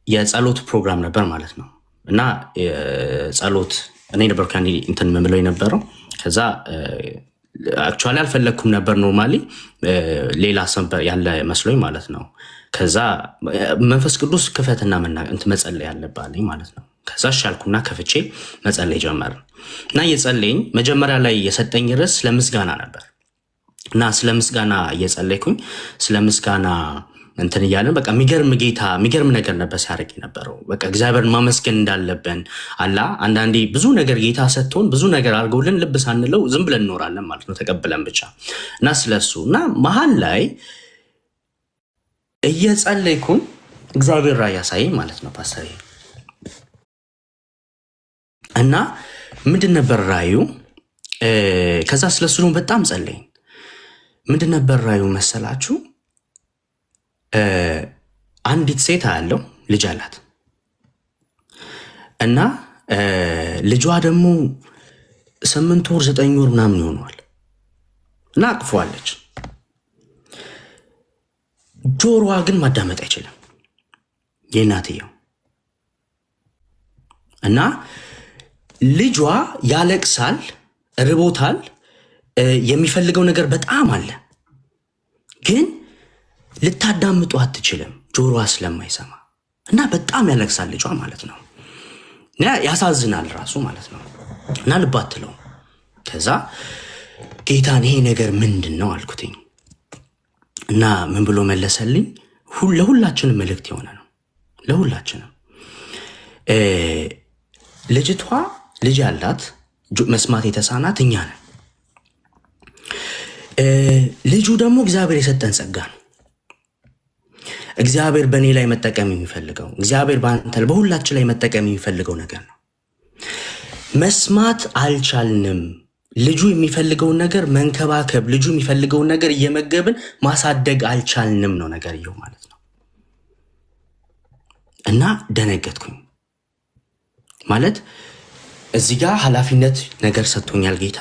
የጸሎት ፕሮግራም ነበር ማለት ነው። እና ጸሎት እኔ ነበር እንትን የምለው የነበረው። ከዛ አክቹዋሊ አልፈለኩም ነበር ኖርማሊ ሌላ ሰንበር ያለ መስሎኝ ማለት ነው። ከዛ መንፈስ ቅዱስ ክፈትና መጸለይ ያለባልኝ ማለት ነው። ከዛ ሻልኩና ከፍቼ መጸለይ ጀመርን እና እየጸለይኝ መጀመሪያ ላይ የሰጠኝ ርዕስ ስለምስጋና ነበር እና ስለምስጋና እየጸለይኩኝ ስለምስጋና እንትን እያለን በቃ የሚገርም ነገር ነበር ሲያደርግ የነበረው። በቃ እግዚአብሔርን ማመስገን እንዳለብን አላ አንዳንዴ ብዙ ነገር ጌታ ሰጥቶን ብዙ ነገር አድርገውልን ልብ ሳንለው ዝም ብለን እንኖራለን ማለት ነው ተቀብለን ብቻ እና ስለሱ እና መሀል ላይ እየጸለይኩኝ እግዚአብሔር ራእይ ያሳየኝ ማለት ነው ፓስተር። እና ምንድን ነበር ራእዩ? ከዛ ስለሱ ነው በጣም ጸለይኝ። ምንድን ነበር ራእዩ መሰላችሁ? አንዲት ሴት አለው ልጅ አላት እና ልጇ ደግሞ 8 ወር 9 ወር ምናምን ይሆነዋል እና አቅፏለች። ጆሮዋ ግን ማዳመጥ አይችልም የእናትየው እና ልጇ ያለቅሳል፣ ርቦታል፣ የሚፈልገው ነገር በጣም አለ ግን ልታዳምጡ አትችልም ጆሮዋ ስለማይሰማ እና በጣም ያለቅሳል ልጇ ማለት ነው። ያሳዝናል ራሱ ማለት ነው እና ልብ አትለው። ከዛ ጌታን ይሄ ነገር ምንድን ነው አልኩትኝ እና ምን ብሎ መለሰልኝ? ለሁላችንም መልእክት የሆነ ነው ለሁላችንም። ልጅቷ ልጅ ያላት መስማት የተሳናት እኛ ነን። ልጁ ደግሞ እግዚአብሔር የሰጠን ጸጋ ነው። እግዚአብሔር በእኔ ላይ መጠቀም የሚፈልገው እግዚአብሔር በአንተ በሁላችን ላይ መጠቀም የሚፈልገው ነገር ነው። መስማት አልቻልንም። ልጁ የሚፈልገውን ነገር መንከባከብ፣ ልጁ የሚፈልገውን ነገር እየመገብን ማሳደግ አልቻልንም ነው ነገርየው ማለት ነው። እና ደነገጥኩኝ ማለት እዚህ ጋር ኃላፊነት ነገር ሰጥቶኛል ጌታ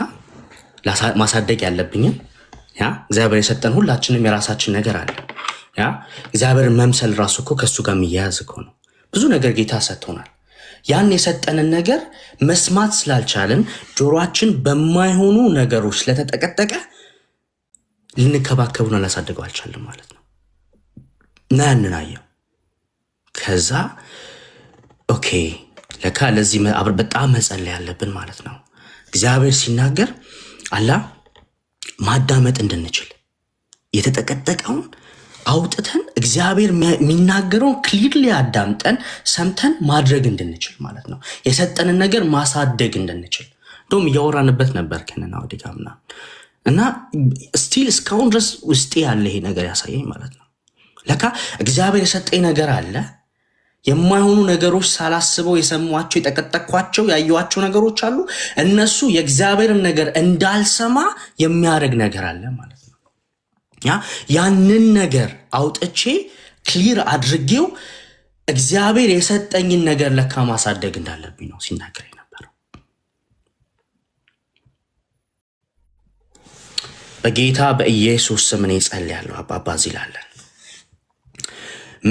ማሳደግ ያለብኝም ያ እግዚአብሔር የሰጠን ሁላችንም የራሳችን ነገር አለ። ያ እግዚአብሔር መምሰል ራሱ እኮ ከሱ ጋር የሚያያዝ እኮ ነው። ብዙ ነገር ጌታ ሰጥቶናል። ያን የሰጠንን ነገር መስማት ስላልቻለን ጆሮአችን በማይሆኑ ነገሮች ስለተጠቀጠቀ ልንከባከቡና ላሳደገው አልቻለም ማለት ነው። እና ያንን አየው። ከዛ ኦኬ ለካ ለዚህ በጣም መጸለይ ያለብን ማለት ነው። እግዚአብሔር ሲናገር አላ ማዳመጥ እንድንችል የተጠቀጠቀውን አውጥተን እግዚአብሔር የሚናገረውን ክሊርሊ አዳምጠን ሰምተን ማድረግ እንድንችል ማለት ነው። የሰጠንን ነገር ማሳደግ እንድንችል እንደውም እያወራንበት ነበር ከነና ወዲጋምና እና ስቲል እስካሁን ድረስ ውስጤ ያለ ይሄ ነገር ያሳየኝ ማለት ነው። ለካ እግዚአብሔር የሰጠኝ ነገር አለ። የማይሆኑ ነገሮች ሳላስበው የሰሟቸው የጠቀጠቅኳቸው ያየኋቸው ነገሮች አሉ። እነሱ የእግዚአብሔርን ነገር እንዳልሰማ የሚያደርግ ነገር አለ ማለት ነው። ያንን ነገር አውጥቼ ክሊር አድርጌው እግዚአብሔር የሰጠኝን ነገር ለካ ማሳደግ እንዳለብኝ ነው ሲናገር የነበረው። በጌታ በኢየሱስ ስም እኔ ጸልያለሁ። አባባ ዚላለን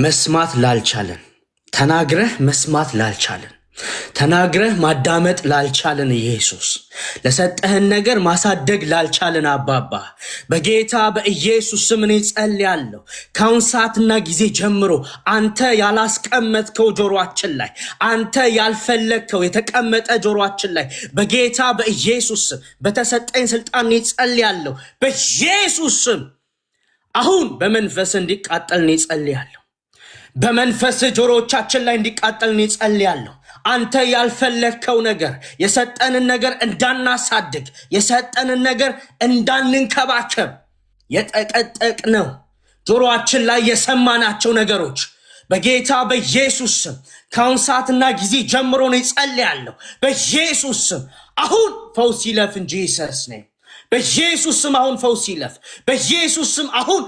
መስማት ላልቻለን ተናግረህ መስማት ላልቻለን ተናግረህ ማዳመጥ ላልቻለን ኢየሱስ ለሰጠህን ነገር ማሳደግ ላልቻለን አባባ በጌታ በኢየሱስ ስም እኔ ጸልያለሁ። ከአሁን ሰዓትና ጊዜ ጀምሮ አንተ ያላስቀመጥከው ጆሮአችን ላይ አንተ ያልፈለግከው የተቀመጠ ጆሮአችን ላይ በጌታ በኢየሱስ ስም በተሰጠኝ ስልጣን እኔ ጸልያለሁ። በኢየሱስ ስም አሁን በመንፈስ እንዲቃጠል እኔ ጸልያለሁ። በመንፈስ ጆሮቻችን ላይ እንዲቃጠል እኔ ጸልያለሁ። አንተ ያልፈለግከው ነገር የሰጠንን ነገር እንዳናሳድግ የሰጠንን ነገር እንዳንንከባከብ የጠቀጠቅነው ጆሮአችን ላይ የሰማናቸው ነገሮች በጌታ በኢየሱስ ስም ከአሁን ሰዓትና ጊዜ ጀምሮ ነው ጸልያለሁ። በኢየሱስ ስም አሁን ፈውስ ይለፍ እንጂ ጂሰስ ኔም። በኢየሱስ ስም አሁን ፈውስ ይለፍ። በኢየሱስ ስም አሁን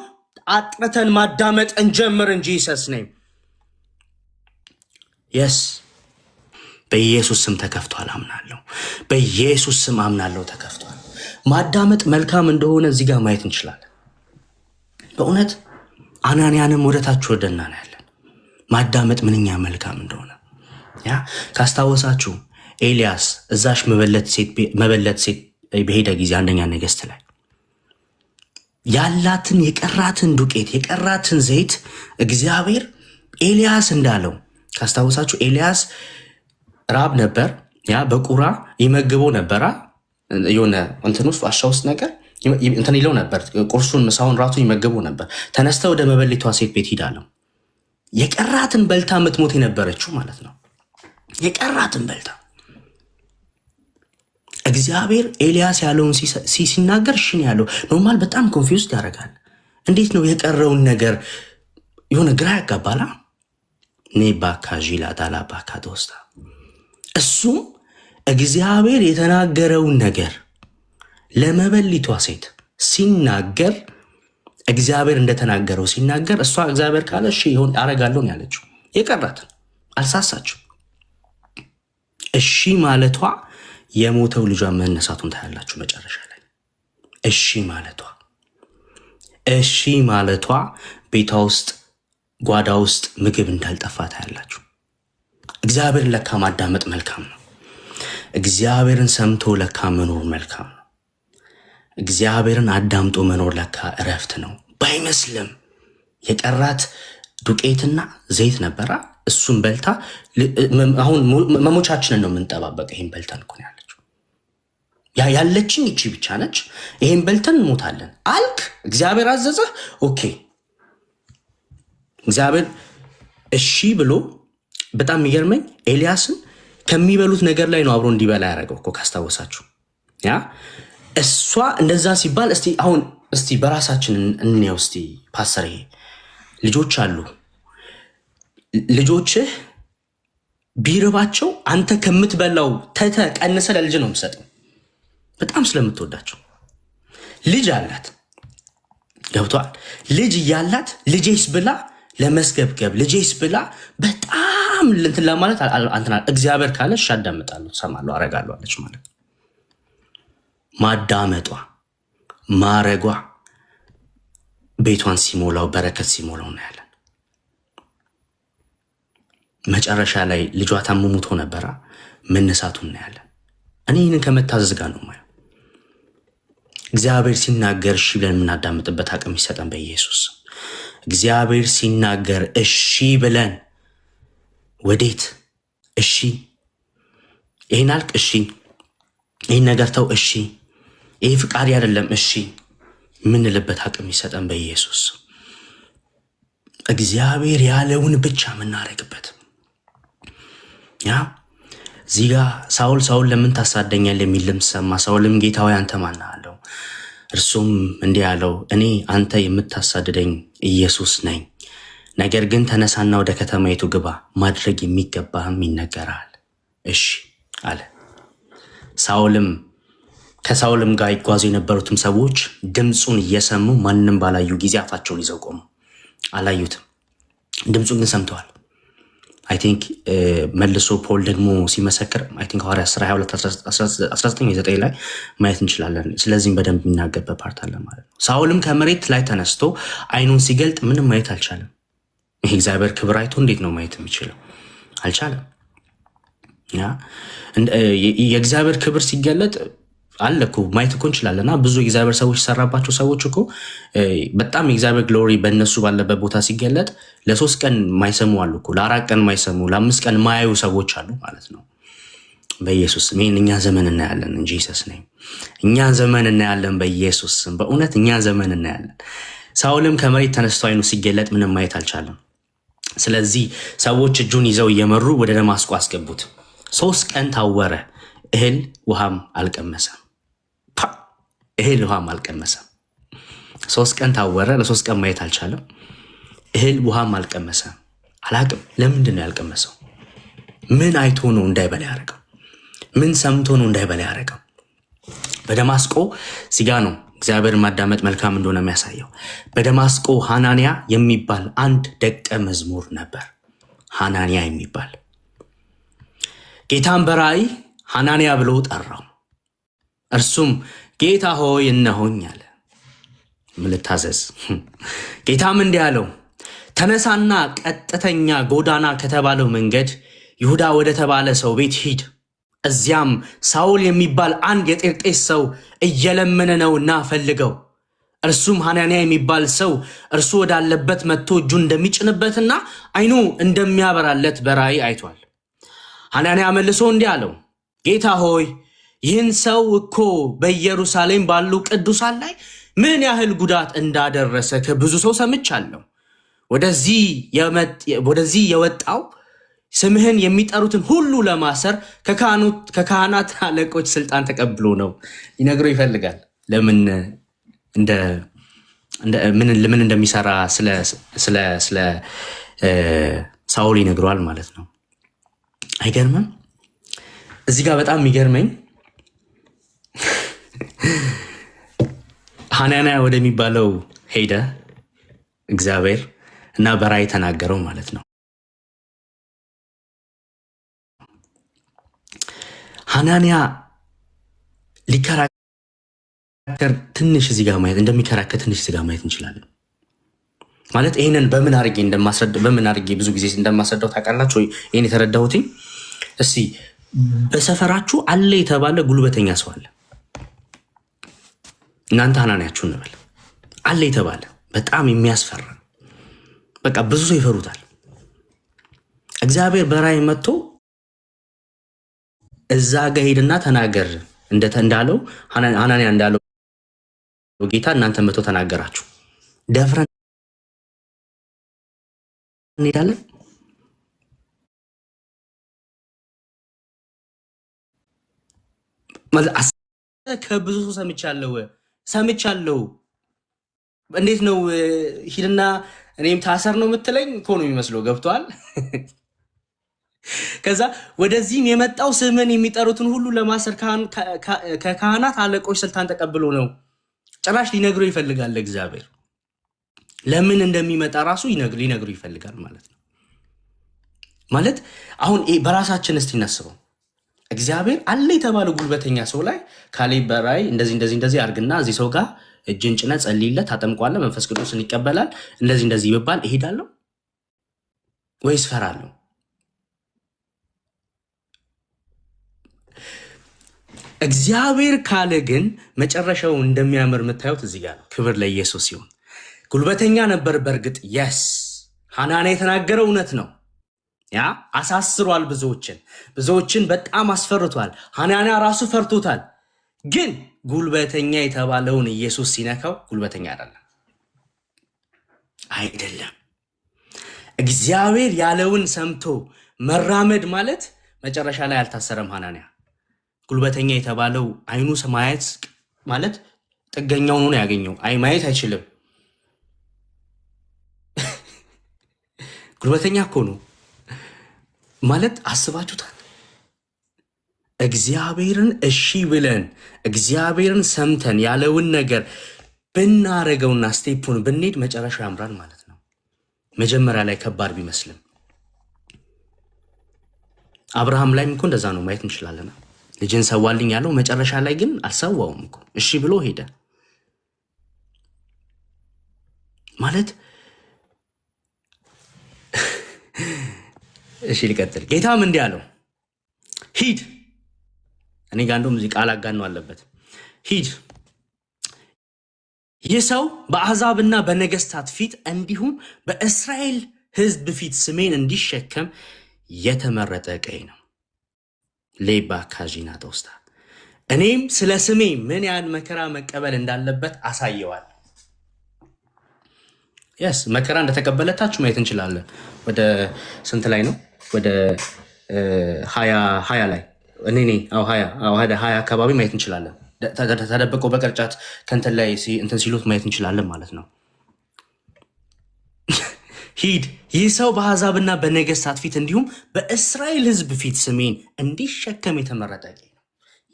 አጥርተን ማዳመጥ እንጀምር እንጂ ጂሰስ ኔም። የስ በኢየሱስ ስም ተከፍቷል አምናለሁ። በኢየሱስ ስም አምናለሁ ተከፍቷል። ማዳመጥ መልካም እንደሆነ እዚህ ጋር ማየት እንችላለን። በእውነት አናንያንም ወደታችሁ ወደና ያለን ማዳመጥ ምንኛ መልካም እንደሆነ ያ ካስታወሳችሁ ኤልያስ እዛሽ መበለት ሴት በሄደ ጊዜ አንደኛ ነገሥት ላይ ያላትን የቀራትን ዱቄት የቀራትን ዘይት እግዚአብሔር ኤልያስ እንዳለው ካስታወሳችሁ ኤልያስ ራብ ነበር። ያ በቁራ ይመግበው ነበራ የሆነ እንትን ውስጥ ዋሻ ውስጥ ነገር እንትን ይለው ነበር። ቁርሱን ምሳውን ራቱን ይመግበው ነበር። ተነስተ ወደ መበለቷ ሴት ቤት ሂዳለው። የቀራትን በልታ ምትሞት የነበረችው ማለት ነው። የቀራትን በልታ እግዚአብሔር ኤልያስ ያለውን ሲናገር ሽን ያለው ኖርማል በጣም ኮንፊውዝድ ያደርጋል። እንዴት ነው የቀረውን ነገር የሆነ ግራ ያጋባላ። ኔባካ ዢላ ዳላ ባካ ተወስታ እሱም እግዚአብሔር የተናገረውን ነገር ለመበሊቷ ሴት ሲናገር እግዚአብሔር እንደተናገረው ሲናገር እሷ እግዚአብሔር ካለ እሺ ይሁን አረጋለሁ ነው ያለችው። የቀራትን አልሳሳችው። እሺ ማለቷ የሞተው ልጇ መነሳቱን ታያላችሁ መጨረሻ ላይ። እሺ ማለቷ ቤቷ ውስጥ ጓዳ ውስጥ ምግብ እንዳልጠፋ ታያላችሁ። እግዚአብሔርን ለካ ማዳመጥ መልካም ነው። እግዚአብሔርን ሰምቶ ለካ መኖር መልካም ነው። እግዚአብሔርን አዳምጦ መኖር ለካ እረፍት ነው። ባይመስልም የቀራት ዱቄትና ዘይት ነበራ። እሱን በልታ አሁን መሞቻችንን ነው የምንጠባበቅ። ይሄን በልተን እኮ ነው ያለችው። ያለችን ይቺ ብቻ ነች። ይሄን በልተን እንሞታለን አልክ። እግዚአብሔር አዘዘ። ኦኬ እግዚአብሔር እሺ ብሎ በጣም የሚገርመኝ ኤልያስን ከሚበሉት ነገር ላይ ነው አብሮ እንዲበላ ያደረገው እኮ ካስታወሳችሁ። ያ እሷ እንደዛ ሲባል እስቲ በራሳችን እንየው። እስቲ ፓስተር ይሄ ልጆች አሉ። ልጆችህ ቢርባቸው አንተ ከምትበላው ቀንሰ ለልጅ ነው የምሰጠው፣ በጣም ስለምትወዳቸው። ልጅ አላት፣ ገብቷል። ልጅ እያላት ልጄስ ብላ ለመስገብገብ ልጄስ ብላ በጣም እንትን ለማለት እግዚአብሔር ካለሽ አዳምጣለሁ፣ ሰማለሁ፣ አረጋለሁ አለች ማለት ነው። ማዳመጧ ማረጓ ቤቷን ሲሞላው በረከት ሲሞላው ነው ያለን። መጨረሻ ላይ ልጇ ታምሙቶ ነበራ፣ መነሳቱን እናያለን። እኔ ይህንን ከመታዘዝ ጋር ነው ማየው። እግዚአብሔር ሲናገር እሺ ብለን የምናዳምጥበት አቅም ይሰጠን በኢየሱስ። እግዚአብሔር ሲናገር እሺ ብለን ወዴት? እሺ ይህን አልክ፣ እሺ ይህን ነገር ተው፣ እሺ ይህ ፍቃድ አይደለም፣ እሺ ምንልበት አቅም ይሰጠን በኢየሱስ። እግዚአብሔር ያለውን ብቻ የምናደርግበት ያ እዚህ ጋ ሳውል ለምን ታሳደኛል የሚል ድምፅ ሰማ። ሳውልም ጌታ ሆይ አንተ ማን አለው? እርሱም እንዲህ አለው፣ እኔ አንተ የምታሳድደኝ ኢየሱስ ነኝ። ነገር ግን ተነሳና ወደ ከተማይቱ ግባ፣ ማድረግ የሚገባህም ይነገራል። እሺ አለ። ከሳውልም ጋር ይጓዙ የነበሩትም ሰዎች ድምፁን እየሰሙ ማንም ባላዩ ጊዜ አፋቸውን ይዘው ቆሙ። አላዩትም፣ ድምፁን ግን ሰምተዋል። አይ ቲንክ መልሶ ፖል ደግሞ ሲመሰክር አይ ቲንክ ሐዋርያት ሥራ 22:19 ላይ ማየት እንችላለን። ስለዚህም በደንብ የሚናገርበት ፓርት አለ ማለት ነው። ሳውልም ከመሬት ላይ ተነስቶ አይኑን ሲገልጥ ምንም ማየት አልቻለም። ይህ እግዚአብሔር ክብር አይቶ እንዴት ነው ማየት የሚችለው? አልቻለም። የእግዚአብሔር ክብር ሲገለጥ አለ እኮ ማየት እኮ እንችላለን። ብዙ የእግዚአብሔር ሰዎች የሰራባቸው ሰዎች እኮ በጣም የእግዚአብሔር ግሎሪ በእነሱ ባለበት ቦታ ሲገለጥ ለ3 ቀን ማይሰሙ አሉ እኮ፣ ለ4 ቀን ማይሰሙ፣ ለ5 ቀን ማያዩ ሰዎች አሉ ማለት ነው። በኢየሱስ ስም ይህን እኛ ዘመን እናያለን እንጂ ሰስ ነኝ እኛ ዘመን እናያለን በኢየሱስ ስም። በእውነት እኛ ዘመን እናያለን። ሳውልም ከመሬት ተነስቶ አይኑ ሲገለጥ ምንም ማየት አልቻለም። ስለዚህ ሰዎች እጁን ይዘው እየመሩ ወደ ደማስቆ አስገቡት። 3 ቀን ታወረ፣ እህል ውሃም አልቀመሰም። 3 ቀን ታወረ፣ ለ3 ቀን ማየት አልቻለም። እህል ውሃም አልቀመሰም። አላቅም ለምንድን ነው ያልቀመሰው? ምን አይቶ ነው እንዳይበላ ያደረገው? ምን ሰምቶ ነው እንዳይበላ ያደረገው? በደማስቆ ሲጋ ነው እግዚአብሔር ማዳመጥ መልካም እንደሆነ የሚያሳየው። በደማስቆ ሐናንያ የሚባል አንድ ደቀ መዝሙር ነበር። ሐናንያ የሚባል ጌታን በራእይ ሐናንያ ብሎ ጠራው። እርሱም ጌታ ሆይ እነሆኝ አለ። ምን ልታዘዝ? ጌታም እንዲህ አለው፣ ተነሳና ቀጥተኛ ጎዳና ከተባለው መንገድ ይሁዳ ወደ ተባለ ሰው ቤት ሂድ። እዚያም ሳውል የሚባል አንድ የጤርጤስ ሰው እየለመነ ነውና ፈልገው። እርሱም ሐናንያ የሚባል ሰው እርሱ ወዳለበት መጥቶ እጁን እንደሚጭንበትና ዓይኑ እንደሚያበራለት በራእይ አይቷል። ሐናንያ መልሶ እንዲህ አለው፣ ጌታ ሆይ ይህን ሰው እኮ በኢየሩሳሌም ባሉ ቅዱሳን ላይ ምን ያህል ጉዳት እንዳደረሰ ከብዙ ሰው ሰምቻለሁ። ወደዚህ የወጣው ስምህን የሚጠሩትን ሁሉ ለማሰር ከካህናት አለቆች ስልጣን ተቀብሎ ነው። ሊነግረው ይፈልጋል ለምን እንደሚሰራ ስለ ሳኦል ይነግረዋል ማለት ነው። አይገርምም? እዚህ ጋር በጣም የሚገርመኝ ሐናንያ ወደሚባለው ሄደ እግዚአብሔር እና በራእይ ተናገረው ማለት ነው። ሐናንያ ሊከራከር ትንሽ እዚህ ጋር ማየት እንደሚከራከር ትንሽ እዚህ ጋር ማየት እንችላለን። ማለት ይህንን በምን አድርጌ ብዙ ጊዜ እንደማስረዳው ታውቃላችሁ? ይህን የተረዳሁትኝ እስቲ በሰፈራችሁ አለ የተባለ ጉልበተኛ ሰው አለ። እናንተ ሐናንያችሁ እንበል። አለ የተባለ በጣም የሚያስፈራ በቃ ብዙ ሰው ይፈሩታል። እግዚአብሔር በራእይ መጥቶ እዛ ጋ ሄድና ተናገር እንዳለው ሐናንያ እንዳለው ጌታ እናንተ መጥቶ ተናገራችሁ። ደፍረን እንሄዳለን። ከብዙ ሰው ሰምቻለሁ። እንዴት ነው ሂድና እኔም ታሰር ነው የምትለኝ እኮ ነው የሚመስለው። ገብቷል? ከዛ ወደዚህም የመጣው ስምን የሚጠሩትን ሁሉ ለማሰር ከካህናት አለቆች ስልጣን ተቀብሎ ነው። ጭራሽ ሊነግሮ ይፈልጋል እግዚአብሔር። ለምን እንደሚመጣ ራሱ ሊነግሩ ይፈልጋል ማለት ነው። ማለት አሁን በራሳችን እስቲ እናስበው። እግዚአብሔር አለ የተባለ ጉልበተኛ ሰው ላይ ካሌብ በራእይ እንደዚህ አርግና እዚህ ሰው ጋር እጅን ጭነ ጸልይለት፣ ታጠምቋለህ፣ መንፈስ ቅዱስን ይቀበላል፣ እንደዚህ ይባል እሄዳለሁ ወይስ ፈራለሁ? እግዚአብሔር ካለ ግን መጨረሻው እንደሚያምር የምታዩት እዚህ ጋር ነው። ክብር ለኢየሱስ ሲሆን ጉልበተኛ ነበር። በእርግጥ የስ ሐናንያ የተናገረው እውነት ነው። ያ አሳስሯል፣ ብዙዎችን በጣም አስፈርቷል። ሐናንያ ራሱ ፈርቶታል። ግን ጉልበተኛ የተባለውን ኢየሱስ ሲነካው ጉልበተኛ አይደለም። እግዚአብሔር ያለውን ሰምቶ መራመድ ማለት መጨረሻ ላይ አልታሰረም። ሐናንያ ጉልበተኛ የተባለው አይኑ ማየት ማለት ጥገኛውን ነው ያገኘው። ማየት አይችልም። ጉልበተኛ እኮ ነው ማለት አስባችሁታል? እግዚአብሔርን እሺ ብለን እግዚአብሔርን ሰምተን ያለውን ነገር ብናረገውና ስቴፑን ብንሄድ መጨረሻው ያምራል ማለት ነው። መጀመሪያ ላይ ከባድ ቢመስልም አብርሃም ላይም እኮ እንደዛ ነው ማየት እንችላለን። ልጅን ሰዋልኝ ያለው መጨረሻ ላይ ግን አልሰዋውም እኮ እሺ ብሎ ሄደ ማለት። እሺ ሊቀጥል። ጌታም እንዲህ አለው፣ ሂድ። እኔ ጋር እንደውም እዚህ ቃል አጋኖ አለበት። ሂድ፣ ይህ ሰው በአሕዛብና በነገስታት ፊት እንዲሁም በእስራኤል ሕዝብ ፊት ስሜን እንዲሸከም የተመረጠ ዕቃዬ ነው። ሌባ ካዢና ተውስታ እኔም ስለ ስሜ ምን ያህል መከራ መቀበል እንዳለበት አሳየዋል። የስ መከራ እንደተቀበለታችሁ ማየት እንችላለን። ወደ ስንት ላይ ነው? ወደ 20 ላይ ወደ 20 አካባቢ ማየት እንችላለን። ተደብቀው በቅርጫት ከንትን ላይ እንትን ሲሉት ማየት እንችላለን ማለት ነው። ሂድ፣ ይህ ሰው በአሕዛብና በነገስታት ፊት እንዲሁም በእስራኤል ሕዝብ ፊት ስሜን እንዲሸከም የተመረጠ ነው።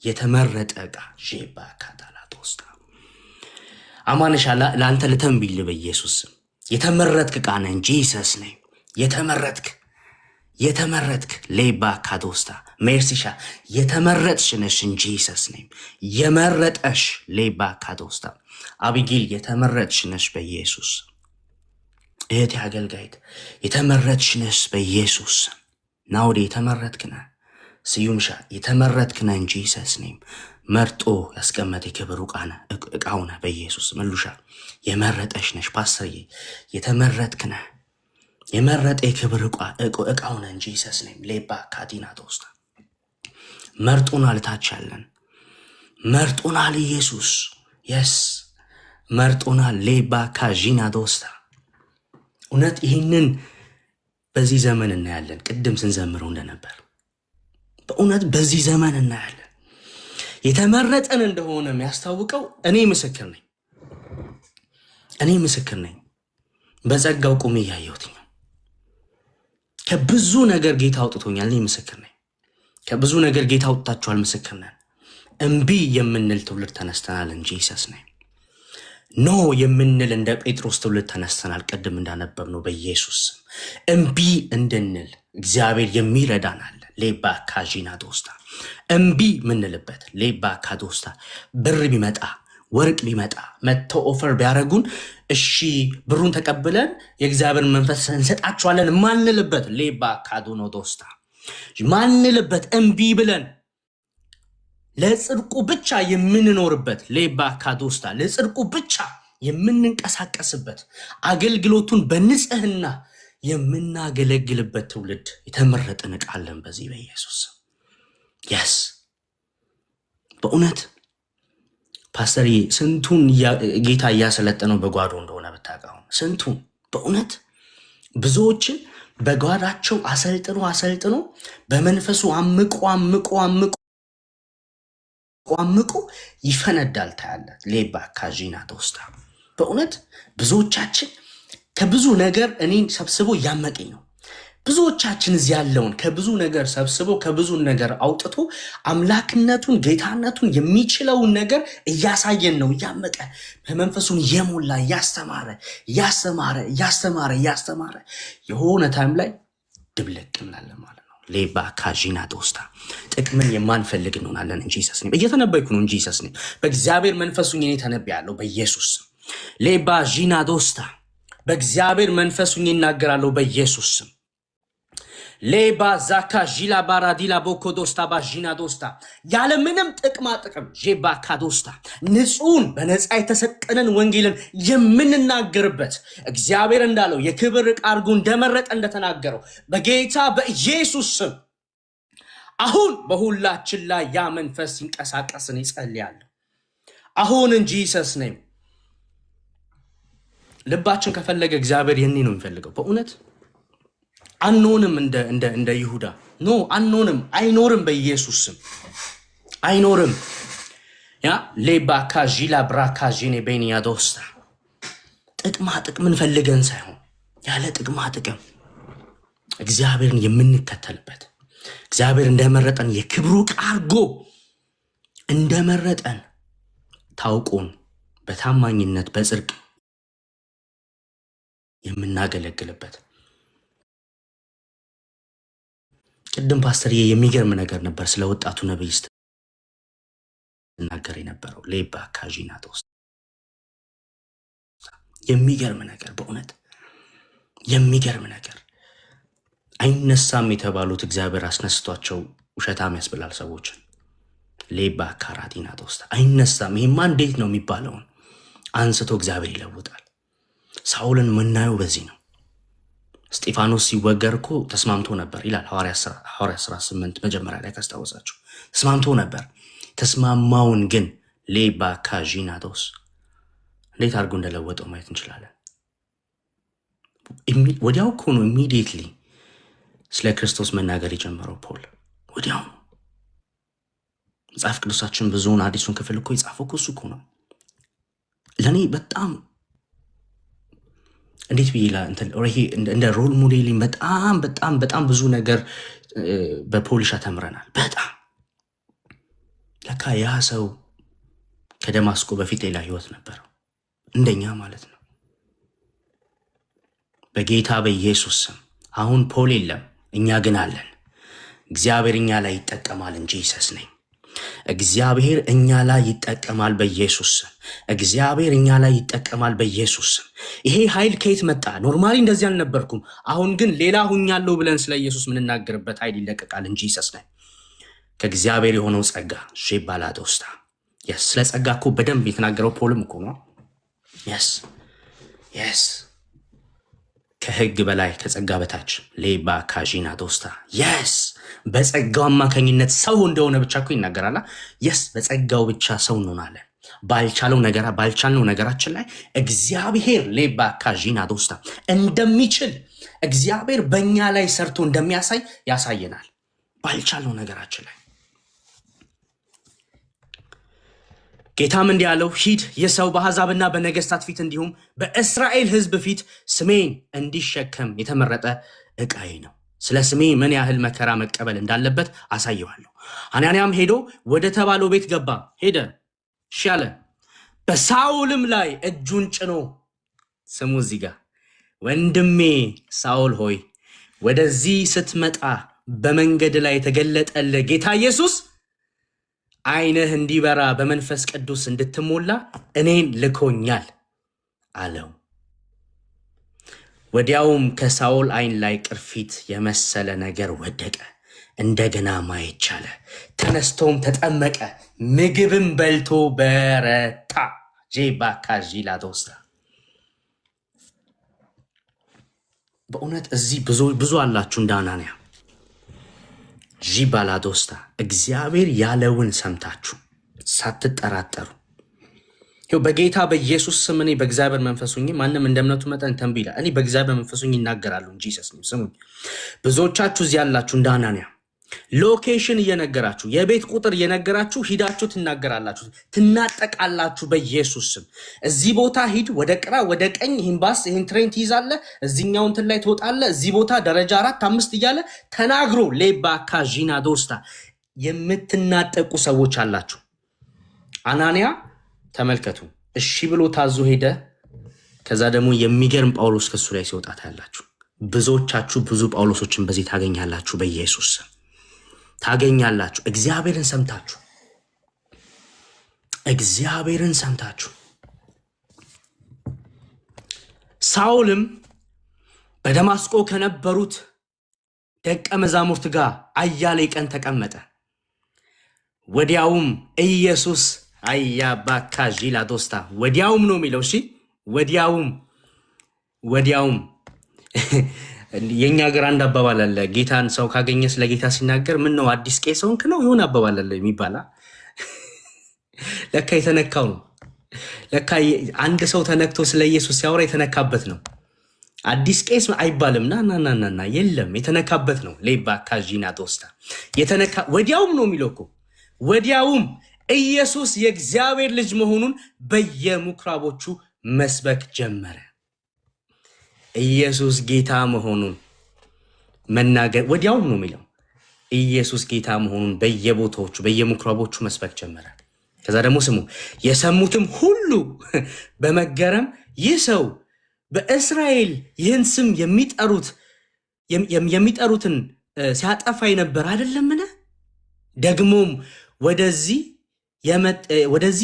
የተመረጠ ዕቃ ዤባ ካታላቶ ውስጥ አማነሻ ለአንተ ልተንቢል በኢየሱስ ስም የተመረጥክ ዕቃ ነህ። ጂሰስ ነኝ። የተመረጥክ ሌባ ካዶስታ ሜርሲሻ የተመረጥሽ ነሽ። ጂሰስ ነኝ። የመረጠሽ ሌባ ካዶስታ አቢጊል የተመረጥሽ ነሽ በኢየሱስ። እህቴ አገልጋይት የተመረጥሽ ነሽ በኢየሱስ። ናውዴ የተመረጥክ ነህ። ስዩምሻ የተመረጥክ ነህ እንጂ ሰስኔም መርጦ ያስቀመጠ የክብር ዕቃው ነህ በኢየሱስ። መሉሻ የመረጠሽ ነሽ ፓስተርዬ፣ የተመረጥክ ነህ፣ የመረጠ የክብር ዕቃው ነህ እንጂ ሰስኔም ሌባ ካቲና ተወስታ መርጦናል። ታች ያለን መርጦናል ኢየሱስ የስ መርጦናል። ሌባ ካጂና ዶስታ እውነት ይህንን በዚህ ዘመን እናያለን። ቅድም ስንዘምረው እንደነበር በእውነት በዚህ ዘመን እናያለን። የተመረጠን እንደሆነ የሚያስታውቀው እኔ ምስክር ነኝ። በጸጋው ቁሜ እያየሁት ከብዙ ነገር ጌታ አውጥቶኛል። እኔ ምስክር ነኝ። ከብዙ ነገር ጌታ አውጥታችኋል። ምስክር ነን። እምቢ የምንል ትውልድ ተነስተናል እንጂ ሰስ ነኝ ኖ የምንል እንደ ጴጥሮስ ትውልድ ተነስተናል። ቅድም እንዳነበብነው በኢየሱስ ስም እምቢ እንድንል እግዚአብሔር የሚረዳን አለ። ሌባ ካጂና ዶስታ እምቢ ምንልበት ሌባ ካዶስታ ብር ቢመጣ ወርቅ ቢመጣ መጥተው ኦፈር ቢያደርጉን እሺ ብሩን ተቀብለን የእግዚአብሔር መንፈስ እንሰጣቸዋለን ማንልበት ሌባ ካዶኖ ዶስታ ማንልበት እምቢ ብለን ለጽድቁ ብቻ የምንኖርበት ሌባ ካዶስታ ለጽድቁ ብቻ የምንንቀሳቀስበት አገልግሎቱን በንጽህና የምናገለግልበት ትውልድ የተመረጥን ቃለን በዚህ በኢየሱስ የስ በእውነት ፓስተር ስንቱን ጌታ እያሰለጠነው በጓዶ እንደሆነ ብታውቃው ስንቱን በእውነት ብዙዎችን በጓዳቸው አሰልጥኖ በመንፈሱ አምቆ ይፈነዳል ታያለ። ሌባ ካጂና ተውስታ በእውነት ብዙዎቻችን ከብዙ ነገር እኔን ሰብስቦ እያመቀኝ ነው። ብዙዎቻችን እዚህ ያለውን ከብዙ ነገር ሰብስቦ ከብዙ ነገር አውጥቶ አምላክነቱን ጌታነቱን የሚችለውን ነገር እያሳየን ነው። እያመቀ በመንፈሱን የሞላ እያስተማረ የሆነ ታይም ላይ ድብልቅ እንላለን ማለት ነው። ሌባ ካጂና ተውስታ ጥቅምን የማንፈልግ እንሆናለን እንጂ ሰስኔ እየተነበይኩ ነው እንጂ ሰስኔ በእግዚአብሔር መንፈሱን እኔ ተነብያለሁ በኢየሱስ ሌባ ጂና ዶስታ በእግዚአብሔር መንፈሱን ይናገራለሁ በኢየሱስ ስም ሌባ ዛካ ጂላ ባራዲላ ቦኮ ዶስታ ባጂና ዶስታ ያለ ምንም ጥቅማ ጥቅም ጄባ ካዶስታ ንጹህን በነፃ የተሰጠንን ወንጌልን የምንናገርበት እግዚአብሔር እንዳለው የክብር ዕቃ አድርጎ እንደመረጠ እንደተናገረው በጌታ በኢየሱስ ስም አሁን በሁላችን ላይ ያ መንፈስ ሲንቀሳቀስን ይጸልያለሁ። አሁን እንጂ ሰስ ነኝ ልባችን ከፈለገ እግዚአብሔር የኔ ነው የሚፈልገው። በእውነት አንሆንም እንደ ይሁዳ ኖ አንሆንም፣ አይኖርም፣ በኢየሱስ ስም አይኖርም። ያ ሌባ ካጂላ ብራካጂኔ ቤኒያ ዶስታ ጥቅማ ጥቅምን ፈልገን ሳይሆን ያለ ጥቅማ ጥቅም እግዚአብሔርን የምንከተልበት እግዚአብሔር እንደመረጠን የክብሩ ቃርጎ እንደመረጠን ታውቆን በታማኝነት በጽድቅ የምናገለግልበት ቅድም ፓስተርዬ የሚገርም ነገር ነበር ስለ ወጣቱ ነብይ ስትናገር የነበረው ሌባ ካጂና ተውስታ የሚገርም ነገር በእውነት የሚገርም ነገር አይነሳም የተባሉት እግዚአብሔር አስነስቷቸው ውሸታም ያስብላል ሰዎችን። ሌባ ካራቲና ተውስታ አይነሳም ይሄማ እንዴት ነው የሚባለውን አንስቶ እግዚአብሔር ይለውጣል። ሳውልን ምናየው በዚህ ነው። እስጢፋኖስ ሲወገር እኮ ተስማምቶ ነበር ይላል ሐዋርያ 18 መጀመሪያ ላይ ካስታወሳችሁ ተስማምቶ ነበር። ተስማማውን ግን ሌባ ካጂና ዶስ እንዴት አድርጎ እንደለወጠው ማየት እንችላለን። ወዲያው እኮ ነው ኢሚዲየትሊ ስለ ክርስቶስ መናገር የጀመረው ፖል ወዲያው ነው። መጽሐፍ ቅዱሳችን ብዙውን አዲሱን ክፍል እኮ የጻፈው እሱ እኮ ነው። ለእኔ በጣም እንዴት ብዬላ እንደ ሮል ሞዴሊንግ በጣም ብዙ ነገር በፖሊሻ ተምረናል። በጣም ለካ ያ ሰው ከደማስቆ በፊት ሌላ ህይወት ነበረው እንደኛ ማለት ነው። በጌታ በኢየሱስ ስም አሁን ፖል የለም፣ እኛ ግን አለን። እግዚአብሔር እኛ ላይ ይጠቀማል እንጂ ሰስነኝ እግዚአብሔር እኛ ላይ ይጠቀማል በኢየሱስ ስም። እግዚአብሔር እኛ ላይ ይጠቀማል በኢየሱስ ስም። ይሄ ኃይል ከየት መጣ? ኖርማሊ እንደዚህ አልነበርኩም፣ አሁን ግን ሌላ ሁኛለሁ ብለን ስለ ኢየሱስ ምንናገርበት ኃይል ይለቀቃል እንጂ ሰስነኝ ከእግዚአብሔር የሆነው ጸጋ ዤባላዶስታ የስ ስለ ጸጋ እኮ በደንብ የተናገረው ፖልም እኮ ነው። የስ ከህግ በላይ ከጸጋ በታች ሌባ ካዢና ዶስታ የስ በጸጋው አማካኝነት ሰው እንደሆነ ብቻ እኮ ይናገራል። የስ በጸጋው ብቻ ሰው እንሆናለን። ባልቻልነው ነገራችን ላይ እግዚአብሔር ሌባ ካዢና ዶስታ እንደሚችል እግዚአብሔር በእኛ ላይ ሰርቶ እንደሚያሳይ ያሳየናል። ባልቻልነው ነገራችን ላይ ጌታም እንዲህ አለው፣ ሂድ የሰው በአሕዛብና በነገስታት ፊት እንዲሁም በእስራኤል ህዝብ ፊት ስሜን እንዲሸከም የተመረጠ ዕቃዬ ነው። ስለ ስሜ ምን ያህል መከራ መቀበል እንዳለበት አሳየዋለሁ። ሐናንያም ሄዶ ወደ ተባለው ቤት ገባ። ሄደ ሻለ በሳውልም ላይ እጁን ጭኖ ስሙ እዚህ ጋር ወንድሜ ሳውል ሆይ ወደዚህ ስትመጣ በመንገድ ላይ የተገለጠልህ ጌታ ኢየሱስ ዓይንህ እንዲበራ በመንፈስ ቅዱስ እንድትሞላ እኔን ልኮኛል አለው። ወዲያውም ከሳውል ዓይን ላይ ቅርፊት የመሰለ ነገር ወደቀ። እንደገና ማየት ቻለ። ተነስቶም ተጠመቀ። ምግብም በልቶ በረታ። ጄባካዢላዶስታ በእውነት እዚህ ብዙ አላችሁ እንደ አናንያ ጂባላዶስታ እግዚአብሔር ያለውን ሰምታችሁ ሳትጠራጠሩ ይኸው በጌታ በኢየሱስ ስም እኔ በእግዚአብሔር መንፈስ ሆኜ ማንም እንደ እምነቱ መጠን ተንብይ ይላል። እኔ በእግዚአብሔር መንፈስ ሆኜ ይናገራሉ እንጂ ኢየሱስ ስሙኝ። ብዙዎቻችሁ እዚህ ያላችሁ እንደ አናንያ ሎኬሽን እየነገራችሁ የቤት ቁጥር እየነገራችሁ ሂዳችሁ ትናገራላችሁ፣ ትናጠቃላችሁ። በኢየሱስ ስም እዚህ ቦታ ሂድ፣ ወደ ቅራ ወደ ቀኝ፣ ይህን ባስ ይህን ትሬን ትይዛለህ፣ እዚህኛው እንትን ላይ ትወጣለህ፣ እዚህ ቦታ ደረጃ 4 5 እያለ ተናግሮ ሌባ ካዢና ዶስታ የምትናጠቁ ሰዎች አላችሁ። አናንያ ተመልከቱ፣ እሺ ብሎ ታዞ ሄደ። ከዛ ደግሞ የሚገርም ጳውሎስ ከሱ ላይ ሲወጣ ታያላችሁ። ብዙዎቻችሁ ብዙ ጳውሎሶችን በዚህ ታገኛላችሁ። በኢየሱስ ስም ታገኛላችሁ። እግዚአብሔርን ሰምታችሁ ሳውልም በደማስቆ ከነበሩት ደቀ መዛሙርት ጋር አያሌ ቀን ተቀመጠ። ወዲያውም ኢየሱስ አያባካዢላዶስታ ወዲያውም ነው የሚለው። እሺ ወዲያውም የኛ ሀገር አንድ አባባል አለ። ጌታን ሰው ካገኘ ስለ ጌታ ሲናገር ምን ነው አዲስ ቄስ ሆንክ ነው የሆነ አባባል አለ የሚባላ። ለካ የተነካው ነው። ለካ አንድ ሰው ተነክቶ ስለ ኢየሱስ ሲያወራ የተነካበት ነው። አዲስ ቄስ አይባልም። ና የለም የተነካበት ነው። ሌባ ካዢና ዶስታ የተነካ ወዲያውም ነው የሚለው እኮ። ወዲያውም ኢየሱስ የእግዚአብሔር ልጅ መሆኑን በየምኩራቦቹ መስበክ ጀመረ። ኢየሱስ ጌታ መሆኑን መናገር ወዲያውም ነው የሚለው። ኢየሱስ ጌታ መሆኑን በየቦታዎቹ በየምኩራቦቹ መስበክ ጀመረ። ከዛ ደግሞ ስሙ የሰሙትም ሁሉ በመገረም ይህ ሰው በእስራኤል ይህን ስም የሚጠሩትን ሲያጠፋ የነበር አይደለምን? ደግሞም ወደዚህ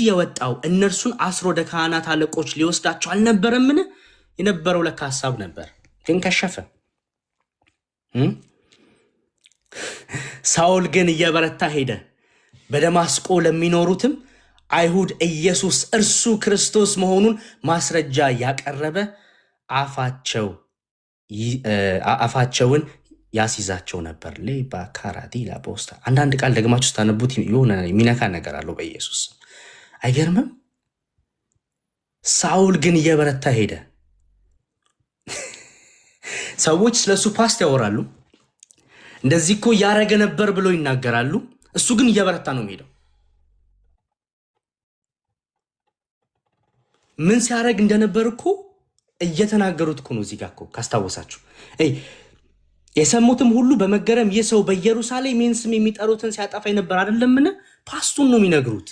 የወጣው እነርሱን አስሮ ወደ ካህናት አለቆች ሊወስዳቸው አልነበረምን? የነበረው ለካ ሐሳብ ነበር፣ ግን ከሸፈ። ሳውል ግን እየበረታ ሄደ። በደማስቆ ለሚኖሩትም አይሁድ ኢየሱስ እርሱ ክርስቶስ መሆኑን ማስረጃ ያቀረበ አፋቸውን ያስይዛቸው ነበር። ሌባ ካራዲላ ቦስታ አንዳንድ ቃል ደግማችሁ ስታነቡት የሆነ የሚነካ ነገር አለው። በኢየሱስ አይገርምም? ሳውል ግን እየበረታ ሄደ። ሰዎች ስለሱ ፓስት ያወራሉ፣ እንደዚህ እኮ ያረገ ነበር ብሎ ይናገራሉ። እሱ ግን እየበረታ ነው የሚሄደው። ምን ሲያረግ እንደነበር እኮ እየተናገሩት እኮ ነው። እዚህ ጋር እኮ ካስታወሳችሁ የሰሙትም ሁሉ በመገረም ይህ ሰው በኢየሩሳሌም ይህን ስም የሚጠሩትን ሲያጠፋ ነበር አይደለምን? ፓስቱን ነው የሚነግሩት።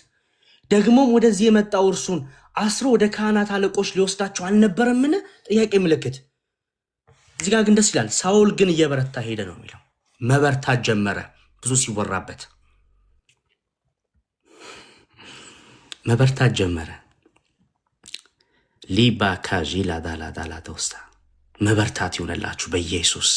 ደግሞም ወደዚህ የመጣው እርሱን አስሮ ወደ ካህናት አለቆች ሊወስዳቸው አልነበረምን? ጥያቄ ምልክት። እዚህ ጋር ግን ደስ ይላል። ሳውል ግን እየበረታ ሄደ ነው የሚለው። መበርታት ጀመረ። ብዙ ሲወራበት መበርታት ጀመረ። ሊባ ካዢላ ዳላ ተውስታ መበርታት ይሆነላችሁ በኢየሱስ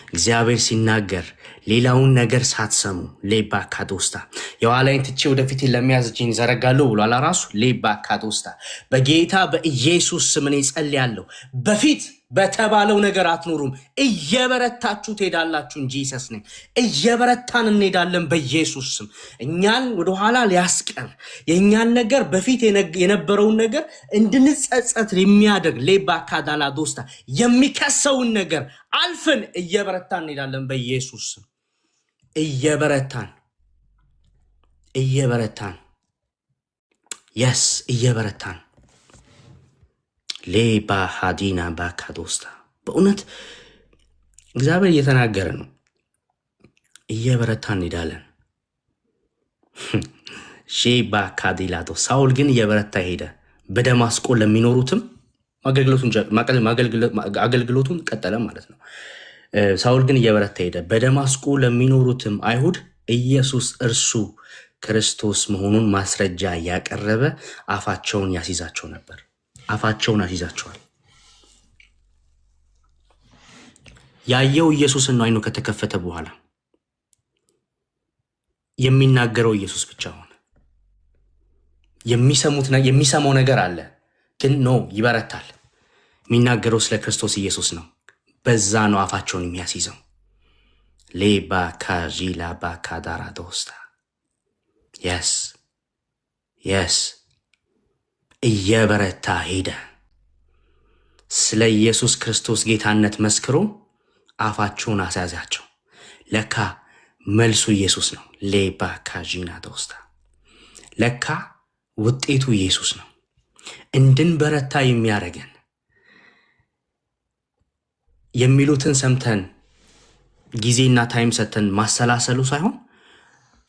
እግዚአብሔር ሲናገር ሌላውን ነገር ሳትሰሙ ሌባ ካዶስታ የኋላይን ትቼ ወደፊት ለሚያዝ እጄን ዘረጋለሁ ብሏል ራሱ። ሌባ ካዶስታ በጌታ በኢየሱስ ስም እኔ ጸልያለሁ። በፊት በተባለው ነገር አትኖሩም፣ እየበረታችሁ ትሄዳላችሁ እንጂ ኢየሱስን እየበረታን እንሄዳለን በኢየሱስ ስም። እኛን ወደኋላ ሊያስቀር የእኛን ነገር በፊት የነበረውን ነገር እንድንጸጸት የሚያደርግ ሌባ ካዳላ ዶስታ የሚከሰውን ነገር አልፈን እየበረታን እንሄዳለን በኢየሱስ ስም። እየበረታን የስ እየበረታን ሌባ ሃዲና ባካዶስታ በእውነት እግዚአብሔር እየተናገረ ነው። እየበረታን እንሄዳለን። ሼባ ካዲላቶ ሳውል ግን እየበረታ ሄደ። በደማስቆ ለሚኖሩትም አገልግሎቱን ቀጠለ ማለት ነው። ሳውል ግን እየበረታ ሄደ። በደማስቆ ለሚኖሩትም አይሁድ ኢየሱስ እርሱ ክርስቶስ መሆኑን ማስረጃ ያቀረበ አፋቸውን ያስይዛቸው ነበር። አፋቸውን ያስይዛቸዋል። ያየው ኢየሱስን ነው። አይኑ ከተከፈተ በኋላ የሚናገረው ኢየሱስ ብቻ ሆነ። የሚሰማው ነገር አለ ግን ይበረታል። የሚናገረው ስለ ክርስቶስ ኢየሱስ ነው። በዛ ነው አፋቸውን የሚያስይዘው። ሌባ ካጂላ ባካዳራ ዶስታ የስ እየበረታ ሄደ። ስለ ኢየሱስ ክርስቶስ ጌታነት መስክሮ አፋቸውን አስያዛቸው። ለካ መልሱ ኢየሱስ ነው። ሌባ ካጂና ዶስታ ለካ ውጤቱ ኢየሱስ ነው። እንድንበረታ የሚያደርገን የሚሉትን ሰምተን ጊዜና ታይም ሰተን ማሰላሰሉ ሳይሆን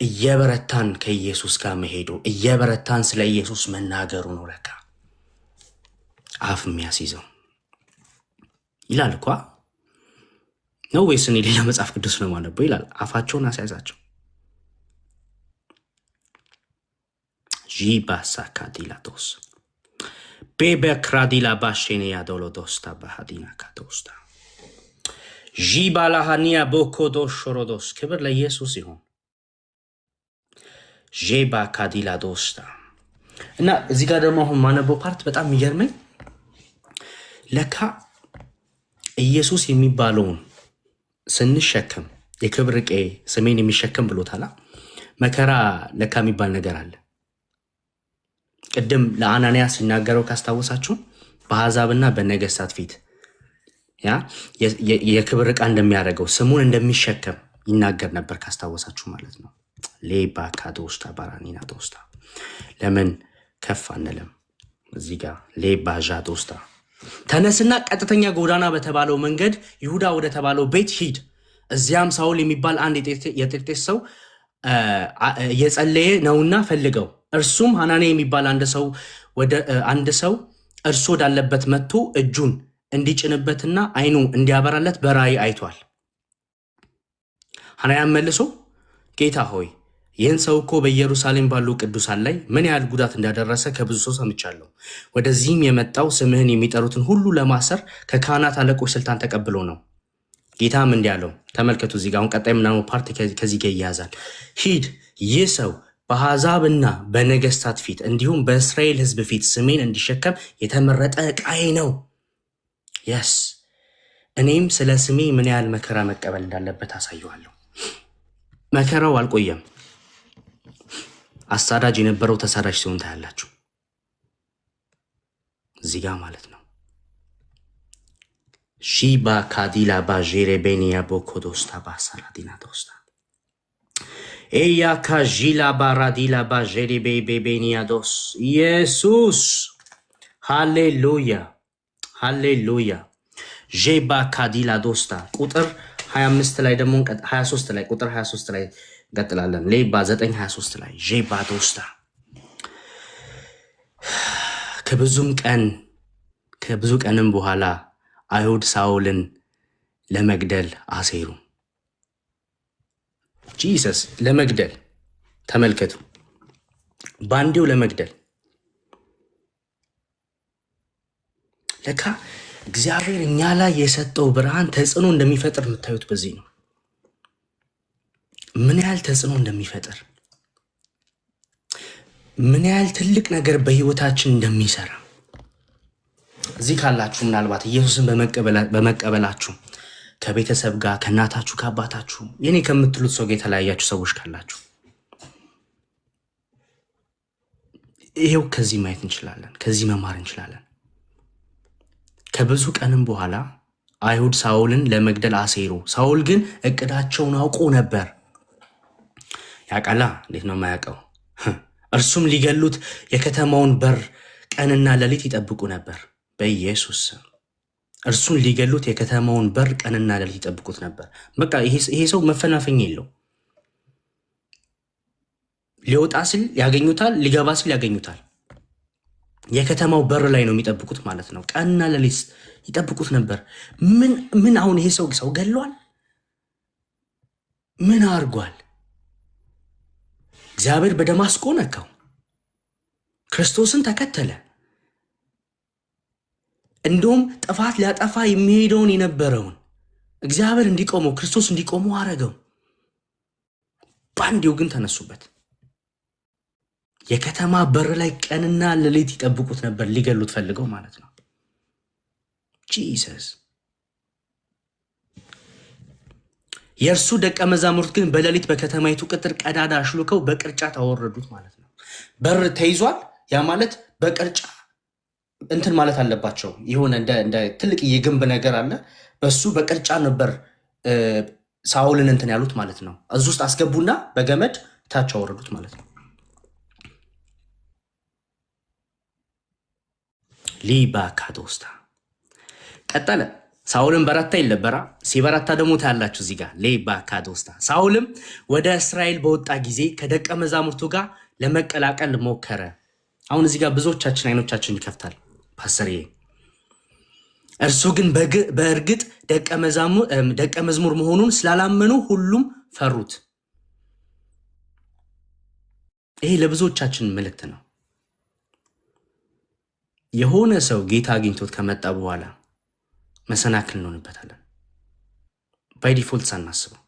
እየበረታን ከኢየሱስ ጋር መሄዱ፣ እየበረታን ስለ ኢየሱስ መናገሩ ነው። ለካ አፍ የሚያስይዘው ይላል እኳ ነው ወይስ እኔ ሌላ መጽሐፍ ቅዱስ ነው ማነበው ይላል። አፋቸውን አስያዛቸው። ጂባሳካዲላቶስ ቤበክራዲላ ባሼኔ ያዶሎዶስታ ባህዲና ካቶስታ ጂባላሃኒያ ቦኮዶስ ሾሮዶስ ክብር ለኢየሱስ ይሁን። ጄባ ካዲላ ዶስታ እና እዚህ ጋር ደግሞ አሁን ማነበው ፓርት በጣም የሚገርመኝ ለካ ኢየሱስ የሚባለውን ስንሸከም የክብር ዕቄ ስሜን የሚሸከም ብሎታላ። መከራ ለካ የሚባል ነገር አለ። ቅድም ለአናንያ ሲናገረው ካስታወሳችሁ በአሕዛብና በነገስታት ፊት የክብር ዕቃ እንደሚያደርገው ስሙን እንደሚሸከም ይናገር ነበር ካስታወሳችሁ ማለት ነው። ሌባ ካዶስታ ባራኒና ዶስታ ለምን ከፍ አንለም? እዚህ ጋር ሌባ ዣዶስታ ተነስና ቀጥተኛ ጎዳና በተባለው መንገድ ይሁዳ ወደ ተባለው ቤት ሂድ። እዚያም ሳውል የሚባል አንድ የጤርጤስ ሰው እየጸለየ ነውና ፈልገው። እርሱም ሐናንያ የሚባል አንድ ሰው እርሱ ወዳለበት መጥቶ እጁን እንዲጭንበትና አይኑ እንዲያበራለት በራእይ አይቷል። ሐናንያም መልሶ ጌታ ሆይ ይህን ሰው እኮ በኢየሩሳሌም ባሉ ቅዱሳን ላይ ምን ያህል ጉዳት እንዳደረሰ ከብዙ ሰው ሰምቻለሁ። ወደዚህም የመጣው ስምህን የሚጠሩትን ሁሉ ለማሰር ከካህናት አለቆች ስልጣን ተቀብሎ ነው። ጌታም እንዲህ አለው፣ ተመልከቱ እዚህ ጋር አሁን ቀጣይ ምናምን ፓርቲ ከዚህ ጋር ይያዛል። ሂድ፣ ይህ ሰው በአሕዛብና በነገስታት ፊት እንዲሁም በእስራኤል ሕዝብ ፊት ስሜን እንዲሸከም የተመረጠ ዕቃዬ ነው። የስ እኔም ስለ ስሜ ምን ያህል መከራ መቀበል እንዳለበት አሳየዋለሁ። መከራው አልቆየም። አሳዳጅ የነበረው ተሳዳጅ ሲሆን ታያላችሁ እዚህ ጋር ማለት ነው። ሺባ ካዲላ ባጄሬ ቤኒያ ቦኮዶስታ ባሳራዲና ዶስታ ኤያ ካጂላ ባራዲላ ባጄሬ ቤቤኒያ ዶስ ኢየሱስ ሃሌሉያ ሃሌሉያ። ጄባ ካዲላ ዶስታ ቁጥር 25 ላይ ደግሞ 23 ላይ ቁጥር 23 ላይ እንቀጥላለን። ሌባ 9:23 ላይ ጄባ ዶስታ ከብዙ ቀንም በኋላ አይሁድ ሳውልን ለመግደል አሴሩ። ጂሰስ ለመግደል ተመልከቱ፣ ባንዴው ለመግደል ለካ እግዚአብሔር እኛ ላይ የሰጠው ብርሃን ተጽዕኖ እንደሚፈጥር የምታዩት በዚህ ነው። ምን ያህል ተጽዕኖ እንደሚፈጥር፣ ምን ያህል ትልቅ ነገር በህይወታችን እንደሚሰራ እዚህ ካላችሁ ምናልባት ኢየሱስን በመቀበላችሁ ከቤተሰብ ጋር ከእናታችሁ ከአባታችሁ የኔ ከምትሉት ሰው ጋር የተለያያችሁ ሰዎች ካላችሁ ይሄው ከዚህ ማየት እንችላለን፣ ከዚህ መማር እንችላለን። ከብዙ ቀንም በኋላ አይሁድ ሳውልን ለመግደል አሴሩ። ሳውል ግን እቅዳቸውን አውቆ ነበር። ያቃላ እንዴት ነው የማያውቀው? እርሱም ሊገሉት የከተማውን በር ቀንና ሌሊት ይጠብቁ ነበር። በኢየሱስ እርሱን ሊገሉት የከተማውን በር ቀንና ሌሊት ይጠብቁት ነበር። በቃ ይሄ ሰው መፈናፈኛ የለው። ሊወጣ ሲል ያገኙታል፣ ሊገባ ሲል ያገኙታል። የከተማው በር ላይ ነው የሚጠብቁት ማለት ነው። ቀንና ሌሊት ይጠብቁት ነበር። ምን አሁን ይሄ ሰው ገሏል? ምን አድርጓል? እግዚአብሔር በደማስቆ ነካው። ክርስቶስን ተከተለ። እንደውም ጥፋት ሊያጠፋ የሚሄደውን የነበረውን እግዚአብሔር እንዲቆመው ክርስቶስ እንዲቆመው አረገው። ባንዴው ግን ተነሱበት። የከተማ በር ላይ ቀንና ሌሊት ይጠብቁት ነበር፣ ሊገሉት ፈልገው ማለት ነው። ጂሰስ። የእርሱ ደቀ መዛሙርት ግን በሌሊት በከተማይቱ ቅጥር ቀዳዳ አሽልከው በቅርጫት አወረዱት ማለት ነው። በር ተይዟል። ያ ማለት በቅርጫ እንትን ማለት አለባቸው። የሆነ እንደ ትልቅ የግንብ ነገር አለ። በሱ በቅርጫ ነበር ሳውልን እንትን ያሉት ማለት ነው። እዙ ውስጥ አስገቡና በገመድ ታች አወረዱት ማለት ነው። ሊባ ካዶስታ ቀጠለ። ሳውልም በረታ ይለበራ ሲበረታ ደግሞ ታያላችሁ እዚህ ጋር ሌባ ካዶስታ። ሳውልም ወደ እስራኤል በወጣ ጊዜ ከደቀ መዛሙርቱ ጋር ለመቀላቀል ሞከረ። አሁን እዚህ ጋር ብዙዎቻችን አይኖቻችን ይከፍታል ፓስተርዬ። እርሱ ግን በእርግጥ ደቀ መዝሙር መሆኑን ስላላመኑ ሁሉም ፈሩት። ይሄ ለብዙዎቻችን መልእክት ነው። የሆነ ሰው ጌታ አግኝቶት ከመጣ በኋላ መሰናክል እንሆንበታለን። ባይ ዲፎልት ሳናስበው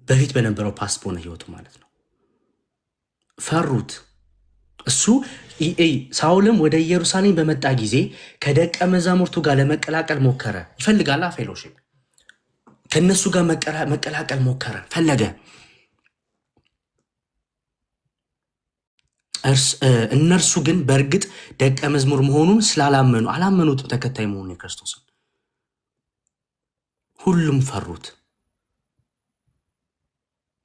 በፊት በነበረው ፓስት በሆነ ህይወቱ ማለት ነው። ፈሩት። እሱ ሳውልም ወደ ኢየሩሳሌም በመጣ ጊዜ ከደቀ መዛሙርቱ ጋር ለመቀላቀል ሞከረ። ይፈልጋላ ፌሎሺፕ ከነሱ ጋር መቀላቀል ሞከረ፣ ፈለገ። እነርሱ ግን በእርግጥ ደቀ መዝሙር መሆኑን ስላላመኑ አላመኑትም። ተከታይ መሆኑን የክርስቶስን ሁሉም ፈሩት።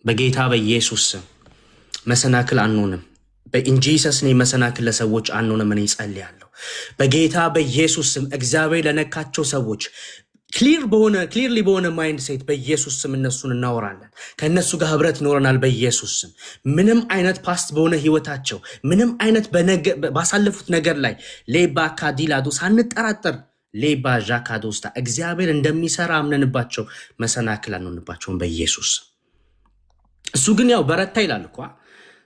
በጌታ በኢየሱስ ስም መሰናክል አንሆንም። በኢንጂሰስ ኔም መሰናክል ለሰዎች አንሆንም። እኔ ጸልያለሁ በጌታ በኢየሱስ ስም እግዚአብሔር ለነካቸው ሰዎች ክሊርሊ በሆነ ማይንድ ሴት በኢየሱስ ስም እነሱን እናወራለን። ከእነሱ ጋር ህብረት ይኖረናል በኢየሱስ ስም። ምንም አይነት ፓስት በሆነ ህይወታቸው ምንም አይነት ባሳለፉት ነገር ላይ ሌባ ካዲላዶ ሳንጠራጠር ሌባ ዣካዶስታ እግዚአብሔር እንደሚሰራ አምነንባቸው መሰናክል አንሆንባቸውን በኢየሱስ። እሱ ግን ያው በረታ ይላል እኮ።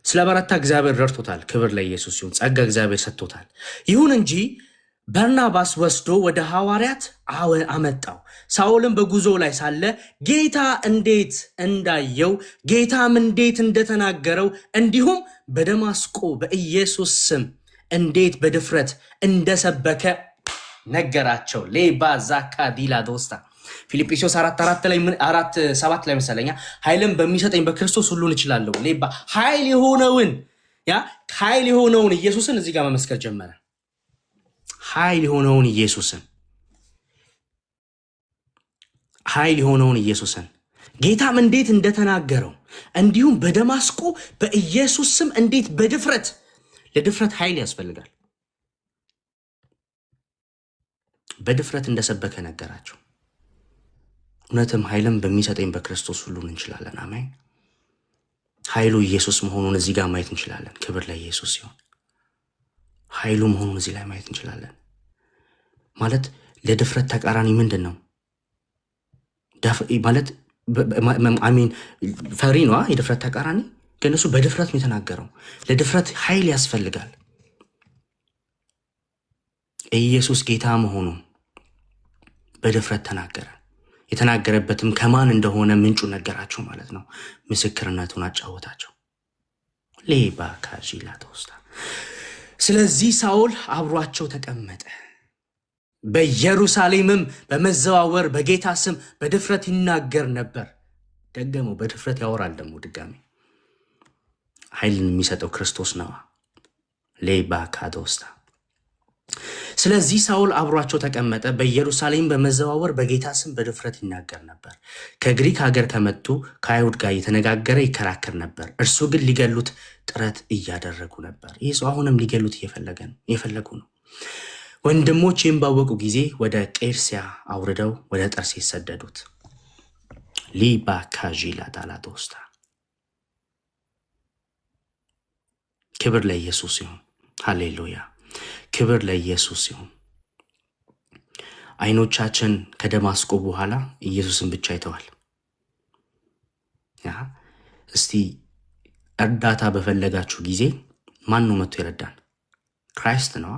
ስለ በረታ እግዚአብሔር ረድቶታል። ክብር ለኢየሱስ ሲሆን ጸጋ እግዚአብሔር ሰጥቶታል። ይሁን እንጂ በርናባስ ወስዶ ወደ ሐዋርያት አመጣው። ሳውልም በጉዞ ላይ ሳለ ጌታ እንዴት እንዳየው ጌታም እንዴት እንደተናገረው እንዲሁም በደማስቆ በኢየሱስ ስም እንዴት በድፍረት እንደሰበከ ነገራቸው። ሌባ ዛካ ዲላ ዶስታ ፊልጵስዩስ 4:7 ላይ መሰለኛ ኃይልን በሚሰጠኝ በክርስቶስ ሁሉን እችላለሁ። ሌባ ኃይል የሆነውን ኢየሱስን እዚህ ጋር መመስከር ጀመረ። ኃይል የሆነውን ኢየሱስን ጌታም እንዴት እንደተናገረው እንዲሁም በደማስቆ በኢየሱስ ስም እንዴት በድፍረት ለድፍረት ኃይል ያስፈልጋል። በድፍረት እንደሰበከ ነገራቸው። እውነትም ኃይልን በሚሰጠኝ በክርስቶስ ሁሉን እንችላለን። አሜን። ኃይሉ ኢየሱስ መሆኑን እዚህ ጋር ማየት እንችላለን። ክብር ለኢየሱስ ሲሆን ኃይሉ መሆኑን እዚህ ላይ ማየት እንችላለን። ማለት ለድፍረት ተቃራኒ ምንድን ነው ማለት? አሚን ፈሪ ነዋ የድፍረት ተቃራኒ። ግን እሱ በድፍረት ነው የተናገረው። ለድፍረት ኃይል ያስፈልጋል። ኢየሱስ ጌታ መሆኑን በድፍረት ተናገረ። የተናገረበትም ከማን እንደሆነ ምንጩ ነገራቸው ማለት ነው። ምስክርነቱን አጫወታቸው። ሌባ ካጂላ ተወስታ። ስለዚህ ሳኦል አብሯቸው ተቀመጠ። በኢየሩሳሌምም በመዘዋወር በጌታ ስም በድፍረት ይናገር ነበር። ደገመው፣ በድፍረት ያወራል። ደግሞ ድጋሚ ኃይልን የሚሰጠው ክርስቶስ ነዋ። ሌባ ካዶስታ። ስለዚህ ሳኦል አብሯቸው ተቀመጠ። በኢየሩሳሌም በመዘዋወር በጌታ ስም በድፍረት ይናገር ነበር። ከግሪክ ሀገር ከመጡ ከአይሁድ ጋር እየተነጋገረ ይከራከር ነበር። እርሱ ግን ሊገሉት ጥረት እያደረጉ ነበር። ይህ ሰው አሁንም ሊገሉት እየፈለጉ ነው። ወንድሞች ይህን ባወቁ ጊዜ ወደ ቄርሲያ አውርደው ወደ ጠርሴስ ሰደዱት። ሊባ ካዢላ ዳላዶስታ። ክብር ለኢየሱስ ይሁን። ሃሌሉያ። ክብር ለኢየሱስ ይሁን። አይኖቻችን ከደማስቆ በኋላ ኢየሱስን ብቻ አይተዋል። እስቲ እርዳታ በፈለጋችሁ ጊዜ ማን ነው መጥቶ ይረዳን? ክራይስት ነው።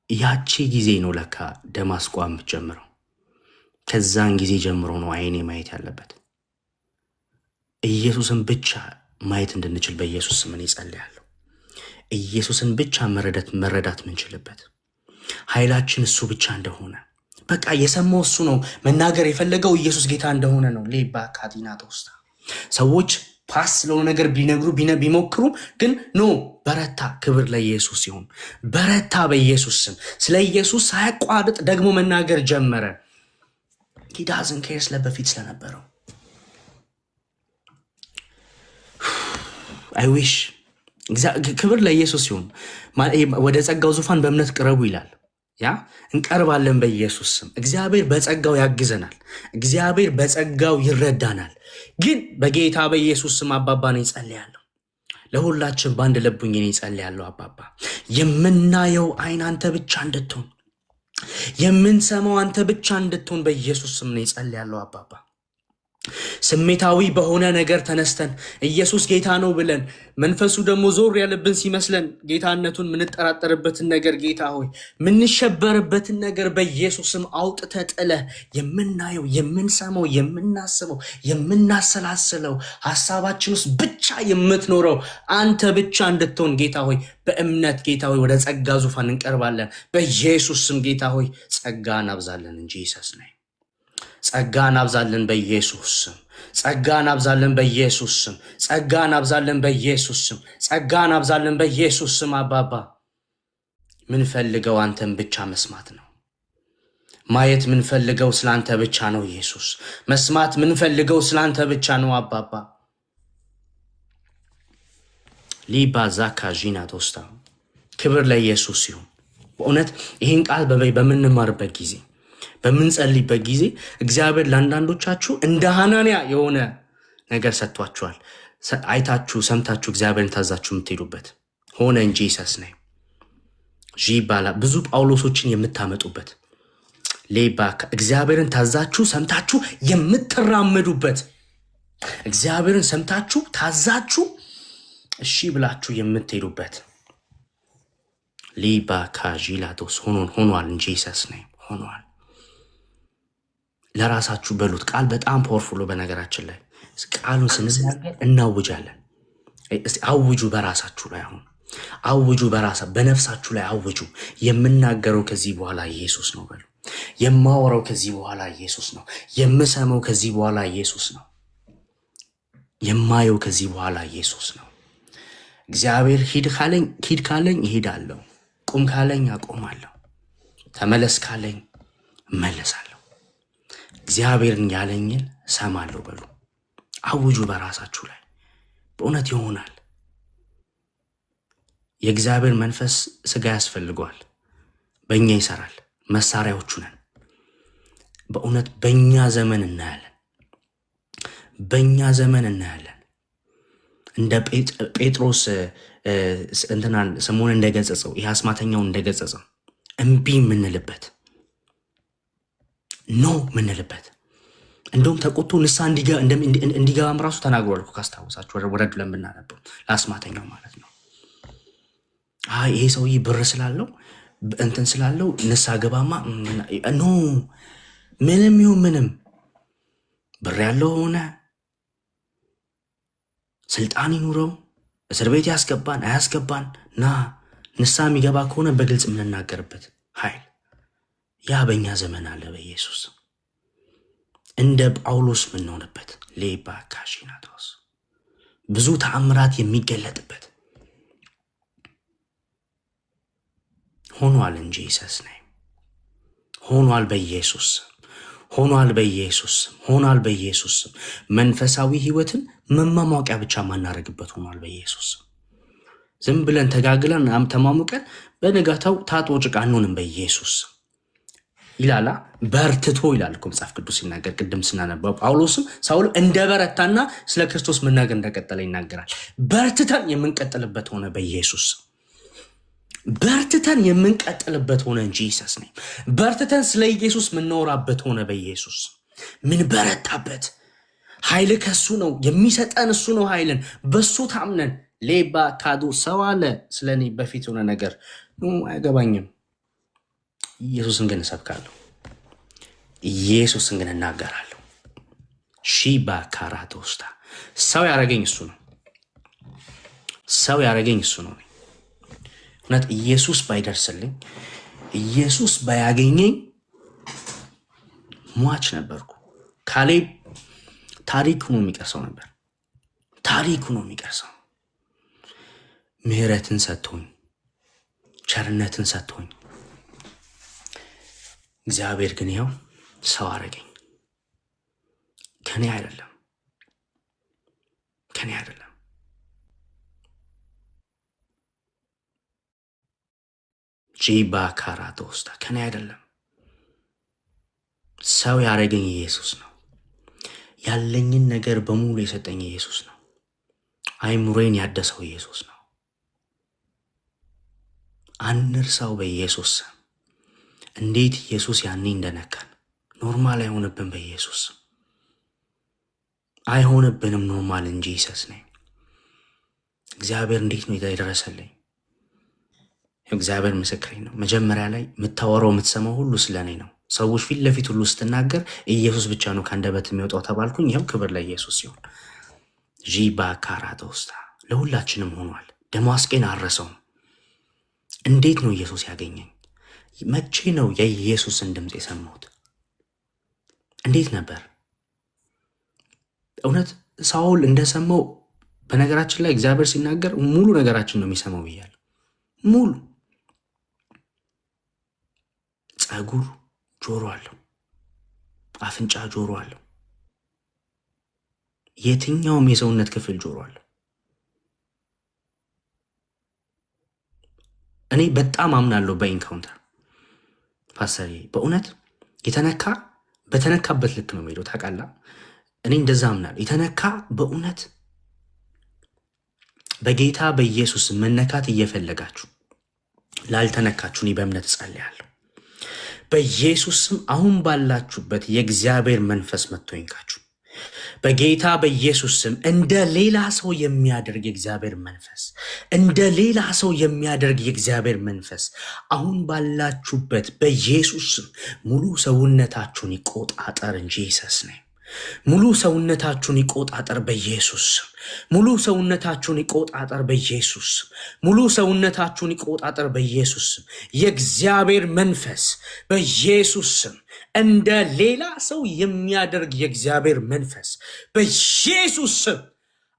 ያቺ ጊዜ ነው ለካ ደማስቆ የምትጀምረው። ከዛን ጊዜ ጀምሮ ነው አይኔ ማየት ያለበት። ኢየሱስን ብቻ ማየት እንድንችል በኢየሱስ ስም እኔ ጸልያለሁ። ኢየሱስን ብቻ መረዳት ምንችልበት ኃይላችን እሱ ብቻ እንደሆነ በቃ የሰማው እሱ ነው። መናገር የፈለገው ኢየሱስ ጌታ እንደሆነ ነው። ሌባ ካዲና ተውስታ። ሰዎች ፓስ ስለሆነ ነገር ቢነግሩ ቢሞክሩ ግን ኖ በረታ። ክብር ለኢየሱስ ይሁን። በረታ በኢየሱስ ስም። ስለ ኢየሱስ ሳያቋርጥ ደግሞ መናገር ጀመረ። ሂዳዝን ኬርስ ለበፊት ስለነበረው አይዊሽ ክብር ለኢየሱስ ይሁን። ወደ ጸጋው ዙፋን በእምነት ቅረቡ ይላል። እንቀርባለን በኢየሱስ ስም። እግዚአብሔር በጸጋው ያግዘናል። እግዚአብሔር በጸጋው ይረዳናል። ግን በጌታ በኢየሱስ ስም አባባ ነው ይጸልያለሁ። ለሁላችን በአንድ ልቡኝ ነው ይጸልያለሁ። አባባ የምናየው አይን አንተ ብቻ እንድትሆን፣ የምንሰማው አንተ ብቻ እንድትሆን በኢየሱስ ስም ነው ይጸልያለሁ። አባባ ስሜታዊ በሆነ ነገር ተነስተን ኢየሱስ ጌታ ነው ብለን መንፈሱ ደግሞ ዞር ያለብን ሲመስለን ጌታነቱን ምንጠራጠርበትን ነገር ጌታ ሆይ ምንሸበርበትን ነገር በኢየሱስም አውጥተህ ጥለህ የምናየው የምንሰማው የምናስበው የምናሰላስለው ሐሳባችን ውስጥ ብቻ የምትኖረው አንተ ብቻ እንድትሆን ጌታ ሆይ በእምነት ጌታ ሆይ ወደ ጸጋ ዙፋን እንቀርባለን። በኢየሱስ ስም ጌታ ሆይ ጸጋን አብዛለን እንጂ ኢየሱስ ጸጋን አብዛለን በኢየሱስ ስም። ጸጋን አብዛለን በኢየሱስ ስም። ጸጋን አብዛለን በኢየሱስ ስም። ጸጋን አብዛለን በኢየሱስ ስም። አባባ ምንፈልገው አንተን ብቻ መስማት ነው። ማየት ምንፈልገው ስላንተ ብቻ ነው ኢየሱስ። መስማት ምንፈልገው ስላንተ ብቻ ነው አባባ። ሊባ ዛካ ጂና ቶስታ። ክብር ለኢየሱስ ይሁን። በእውነት ይህን ቃል በምንማርበት ጊዜ በምንጸልይበት ጊዜ እግዚአብሔር ለአንዳንዶቻችሁ እንደ ሐናንያ የሆነ ነገር ሰጥቷችኋል። አይታችሁ ሰምታችሁ እግዚአብሔርን ታዛችሁ የምትሄዱበት ሆነ እንጂ ኢየሱስ ነው ጂባላ ብዙ ጳውሎሶችን የምታመጡበት ሌባ እግዚአብሔርን ታዛችሁ ሰምታችሁ የምትራመዱበት እግዚአብሔርን ሰምታችሁ ታዛችሁ እሺ ብላችሁ የምትሄዱበት ሊባ ካጂላቶስ ሆኗል እንጂ ኢየሱስ ነው ሆኗል። ለራሳችሁ በሉት። ቃል በጣም ፓወርፉል በነገራችን ላይ ቃሉን ስንናገር እናውጃለን። አውጁ በራሳችሁ ላይ አሁን አውጁ በነፍሳችሁ ላይ አውጁ። የምናገረው ከዚህ በኋላ ኢየሱስ ነው በሉ። የማወራው ከዚህ በኋላ ኢየሱስ ነው። የምሰማው ከዚህ በኋላ ኢየሱስ ነው። የማየው ከዚህ በኋላ ኢየሱስ ነው። እግዚአብሔር ሂድ ካለኝ እሄዳለሁ። ቁም ካለኝ አቆማለሁ። ተመለስ ካለኝ እመለሳለሁ። እግዚአብሔርን ያለኝን ሰማለሁ በሉ። አውጁ በራሳችሁ ላይ። በእውነት ይሆናል። የእግዚአብሔር መንፈስ ስጋ ያስፈልገዋል። በእኛ ይሰራል። መሳሪያዎቹ ነን። በእውነት በእኛ ዘመን እናያለን። እንደ ጴጥሮስ እንትናን ስሙን እንደገጸጸው ይህ አስማተኛውን እንደገጸጸው እምቢ የምንልበት ኖ ምንልበት እንደውም ተቆጥቶ ንሳ እንዲገባም ራሱ ተናግሯል እኮ ካስታወሳችሁ ወረድ ብለን ብናነበው ለአስማተኛው ማለት ነው። ይሄ ሰውዬ ብር ስላለው እንትን ስላለው ንስሐ ገባማ ኖ ምንም ይሁን ምንም ብር ያለው ሆነ ስልጣን ይኑረው እስር ቤት ያስገባን አያስገባን ና ንስሐ የሚገባ ከሆነ በግልጽ የምንናገርበት ኃይል ያ በእኛ ዘመን አለ። በኢየሱስ እንደ ጳውሎስ የምንሆንበት ሌባ ካሺናቶስ ብዙ ተአምራት የሚገለጥበት ሆኗል እንጂ ሰስናይ ሆኗል። በኢየሱስ ሆኗል። በኢየሱስ ሆኗል። በኢየሱስ መንፈሳዊ ህይወትን መማማቂያ ብቻ ማናረግበት ሆኗል። በኢየሱስ ዝም ብለን ተጋግለን ተማሙቀን በነጋታው ታጥቦ ጭቃ አንሆንም። በኢየሱስ ይላላ በርትቶ ይላል እኮ መጽሐፍ ቅዱስ ሲናገር ቅድም ስናነበው ጳውሎስም ሳውል እንደ በረታና ስለ ክርስቶስ መናገር እንደቀጠለ ይናገራል። በርትተን የምንቀጥልበት ሆነ። በኢየሱስ በርትተን የምንቀጥልበት ሆነ እንጂ ኢየሱስ ነኝ። በርትተን ስለ ኢየሱስ ምንኖራበት ሆነ። በኢየሱስ ምን በረታበት ኃይል ከሱ ነው የሚሰጠን፣ እሱ ነው ኃይልን። በሱ ታምነን ሌባ ካዱ ሰው አለ ስለኔ በፊት ሆነ ነገር አይገባኝም። ኢየሱስን ግን እሰብካለሁ፣ ኢየሱስን ግን እናገራለሁ። ሺባ ካራቶስታ ሰው ያረገኝ እሱ ነው። ሰው ያረገኝ እሱ ነው። እውነት ኢየሱስ ባይደርስልኝ ኢየሱስ ባያገኘኝ ሟች ነበርኩ። ካሌብ ታሪክ ሆኖ የሚቀርሰው ነበር። ታሪክ ሆኖ የሚቀርሰው ምህረትን ሰጥቶኝ ቸርነትን ሰጥቶኝ እግዚአብሔር ግን ይኸው ሰው አረገኝ። ከኔ አይደለም፣ ከኔ አይደለም። ጂባ ካራቶስታ ከኔ አይደለም። ሰው ያረገኝ ኢየሱስ ነው። ያለኝን ነገር በሙሉ የሰጠኝ ኢየሱስ ነው። አይምሮዬን ያደሰው ኢየሱስ ነው። አንርሳው። በኢየሱስ እንዴት ኢየሱስ ያኔ እንደነካን ኖርማል አይሆንብን። በኢየሱስ አይሆንብንም ኖርማል እንጂ ኢየሱስ ነኝ። እግዚአብሔር እንዴት ነው የደረሰልኝ? እግዚአብሔር ምስክሬ ነው። መጀመሪያ ላይ የምታወራው የምትሰማው ሁሉ ስለኔ ነው። ሰዎች ፊት ለፊት ሁሉ ስትናገር ኢየሱስ ብቻ ነው ከአንደበት የሚወጣው ተባልኩኝ። ይኸው ክብር ለኢየሱስ ሲሆን ጂባ ካራቶስታ ለሁላችንም ሆኗል። ደማስቄን አረሰውም። እንዴት ነው ኢየሱስ ያገኘኝ? መቼ ነው የኢየሱስን ድምፅ የሰማሁት? እንዴት ነበር? እውነት ሳውል እንደሰማው በነገራችን ላይ እግዚአብሔር ሲናገር ሙሉ ነገራችን ነው የሚሰማው ብያለሁ። ሙሉ ጸጉር ጆሮ አለው፣ አፍንጫ ጆሮ አለው፣ የትኛውም የሰውነት ክፍል ጆሮ አለው። እኔ በጣም አምናለሁ በኢንካውንተር ፓስተር። በእውነት የተነካ በተነካበት ልክ ነው የሚሄደው። ታውቃለህ፣ እኔ እንደዛ አምናለሁ። የተነካ በእውነት በጌታ በኢየሱስ መነካት እየፈለጋችሁ ላልተነካችሁ እኔ በእምነት እጸልያለሁ። በኢየሱስም አሁን ባላችሁበት የእግዚአብሔር መንፈስ መጥቶ ይንካችሁ። በጌታ በኢየሱስም እንደ ሌላ ሰው የሚያደርግ የእግዚአብሔር መንፈስ፣ እንደ ሌላ ሰው የሚያደርግ የእግዚአብሔር መንፈስ አሁን ባላችሁበት በኢየሱስም ሙሉ ሰውነታችሁን ይቆጣጠር እንጂ ኢየሱስ ነኝ። ሙሉ ሰውነታችሁን ይቆጣጠር በኢየሱስ። ሙሉ ሰውነታችሁን ይቆጣጠር በኢየሱስ። ሙሉ ሰውነታችሁን ይቆጣጠር በኢየሱስ። የእግዚአብሔር መንፈስ በኢየሱስ እንደ ሌላ ሰው የሚያደርግ የእግዚአብሔር መንፈስ በኢየሱስ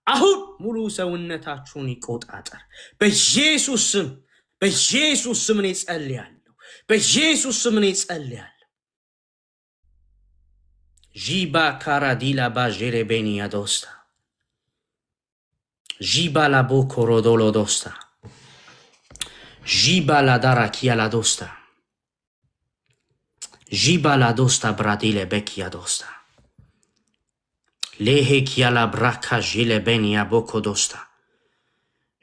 አሁን ሙሉ ሰውነታችሁን ይቆጣጠር በኢየሱስ። በኢየሱስ እኔ ጸልያለሁ። በኢየሱስ እኔ ጸልያለሁ። ጂባ ካራዲላ ባጀሬ ቤኒያ ዶስታ ጂባ ላቦ ኮሮዶሎ ዶስታ ጂባ ላዳራ ኪያ ላዶስታ ጂባ ላዶስታ ብራዲለ በኪያ ዶስታ ሌሄ ኪያ ላብራካ ዥሌ ቤኒያ ቦኮ ዶስታ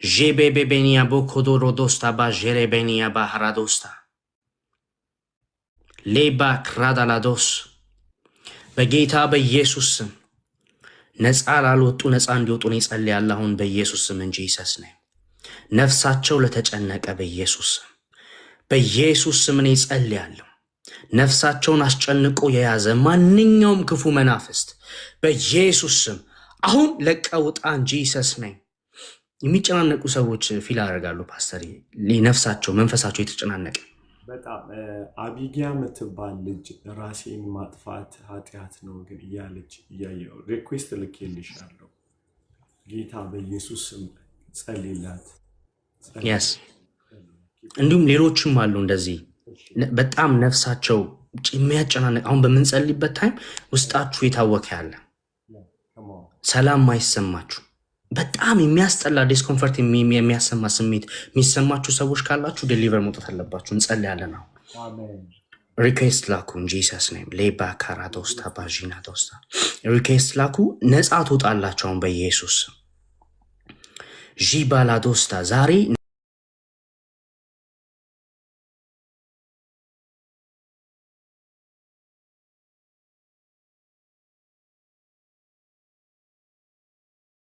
ዤቤቤ ቤኒያ ቦኮ ዶሮ ዶስታ ባጀሬ ቤኒያ ባህራ ዶስታ ሌባ ክራዳ ላዶስ በጌታ በኢየሱስ ስም ነፃ ላልወጡ ነፃ እንዲወጡ ነው ጸልያለሁ አሁን በኢየሱስ ስም እንጂ ኢየሱስ ነኝ። ነፍሳቸው ለተጨነቀ በኢየሱስ ስም እኔ ጸልያለሁ። ነፍሳቸውን አስጨንቆ የያዘ ማንኛውም ክፉ መናፍስት በኢየሱስ ስም አሁን ለቀውጣ እንጂ ሰስነኝ። የሚጨናነቁ ሰዎች ፊል ያደርጋሉ ፓስተር፣ ነፍሳቸው መንፈሳቸው የተጨናነቀ በጣም አቢጊያ የምትባል ልጅ ራሴን ማጥፋት ኃጢአት ነው ግን እያለች እያየው ሪኩዌስት ልኬልሻለሁ። ጌታ በኢየሱስ ስም ጸልይላት። የስ እንዲሁም ሌሎችም አሉ እንደዚህ በጣም ነፍሳቸው የሚያጨናነቅ አሁን በምንጸልይበት ታይም ውስጣችሁ የታወከ ያለ ሰላም ማይሰማችሁ በጣም የሚያስጠላ ዲስኮምፈርት የሚያሰማ ስሜት የሚሰማችሁ ሰዎች ካላችሁ ዴሊቨር መውጣት አለባችሁ። እንጸልያለን። አሜን። ሪኩዌስት ላኩ እንጂ ጂሰስ ኔም ሌባ ካራዶስታ ባጂና ዶስታ ሪኩዌስት ላኩ። ነፃ ትወጣላችሁ አሁን በኢየሱስ ጂባላ ዶስታ ዛሬ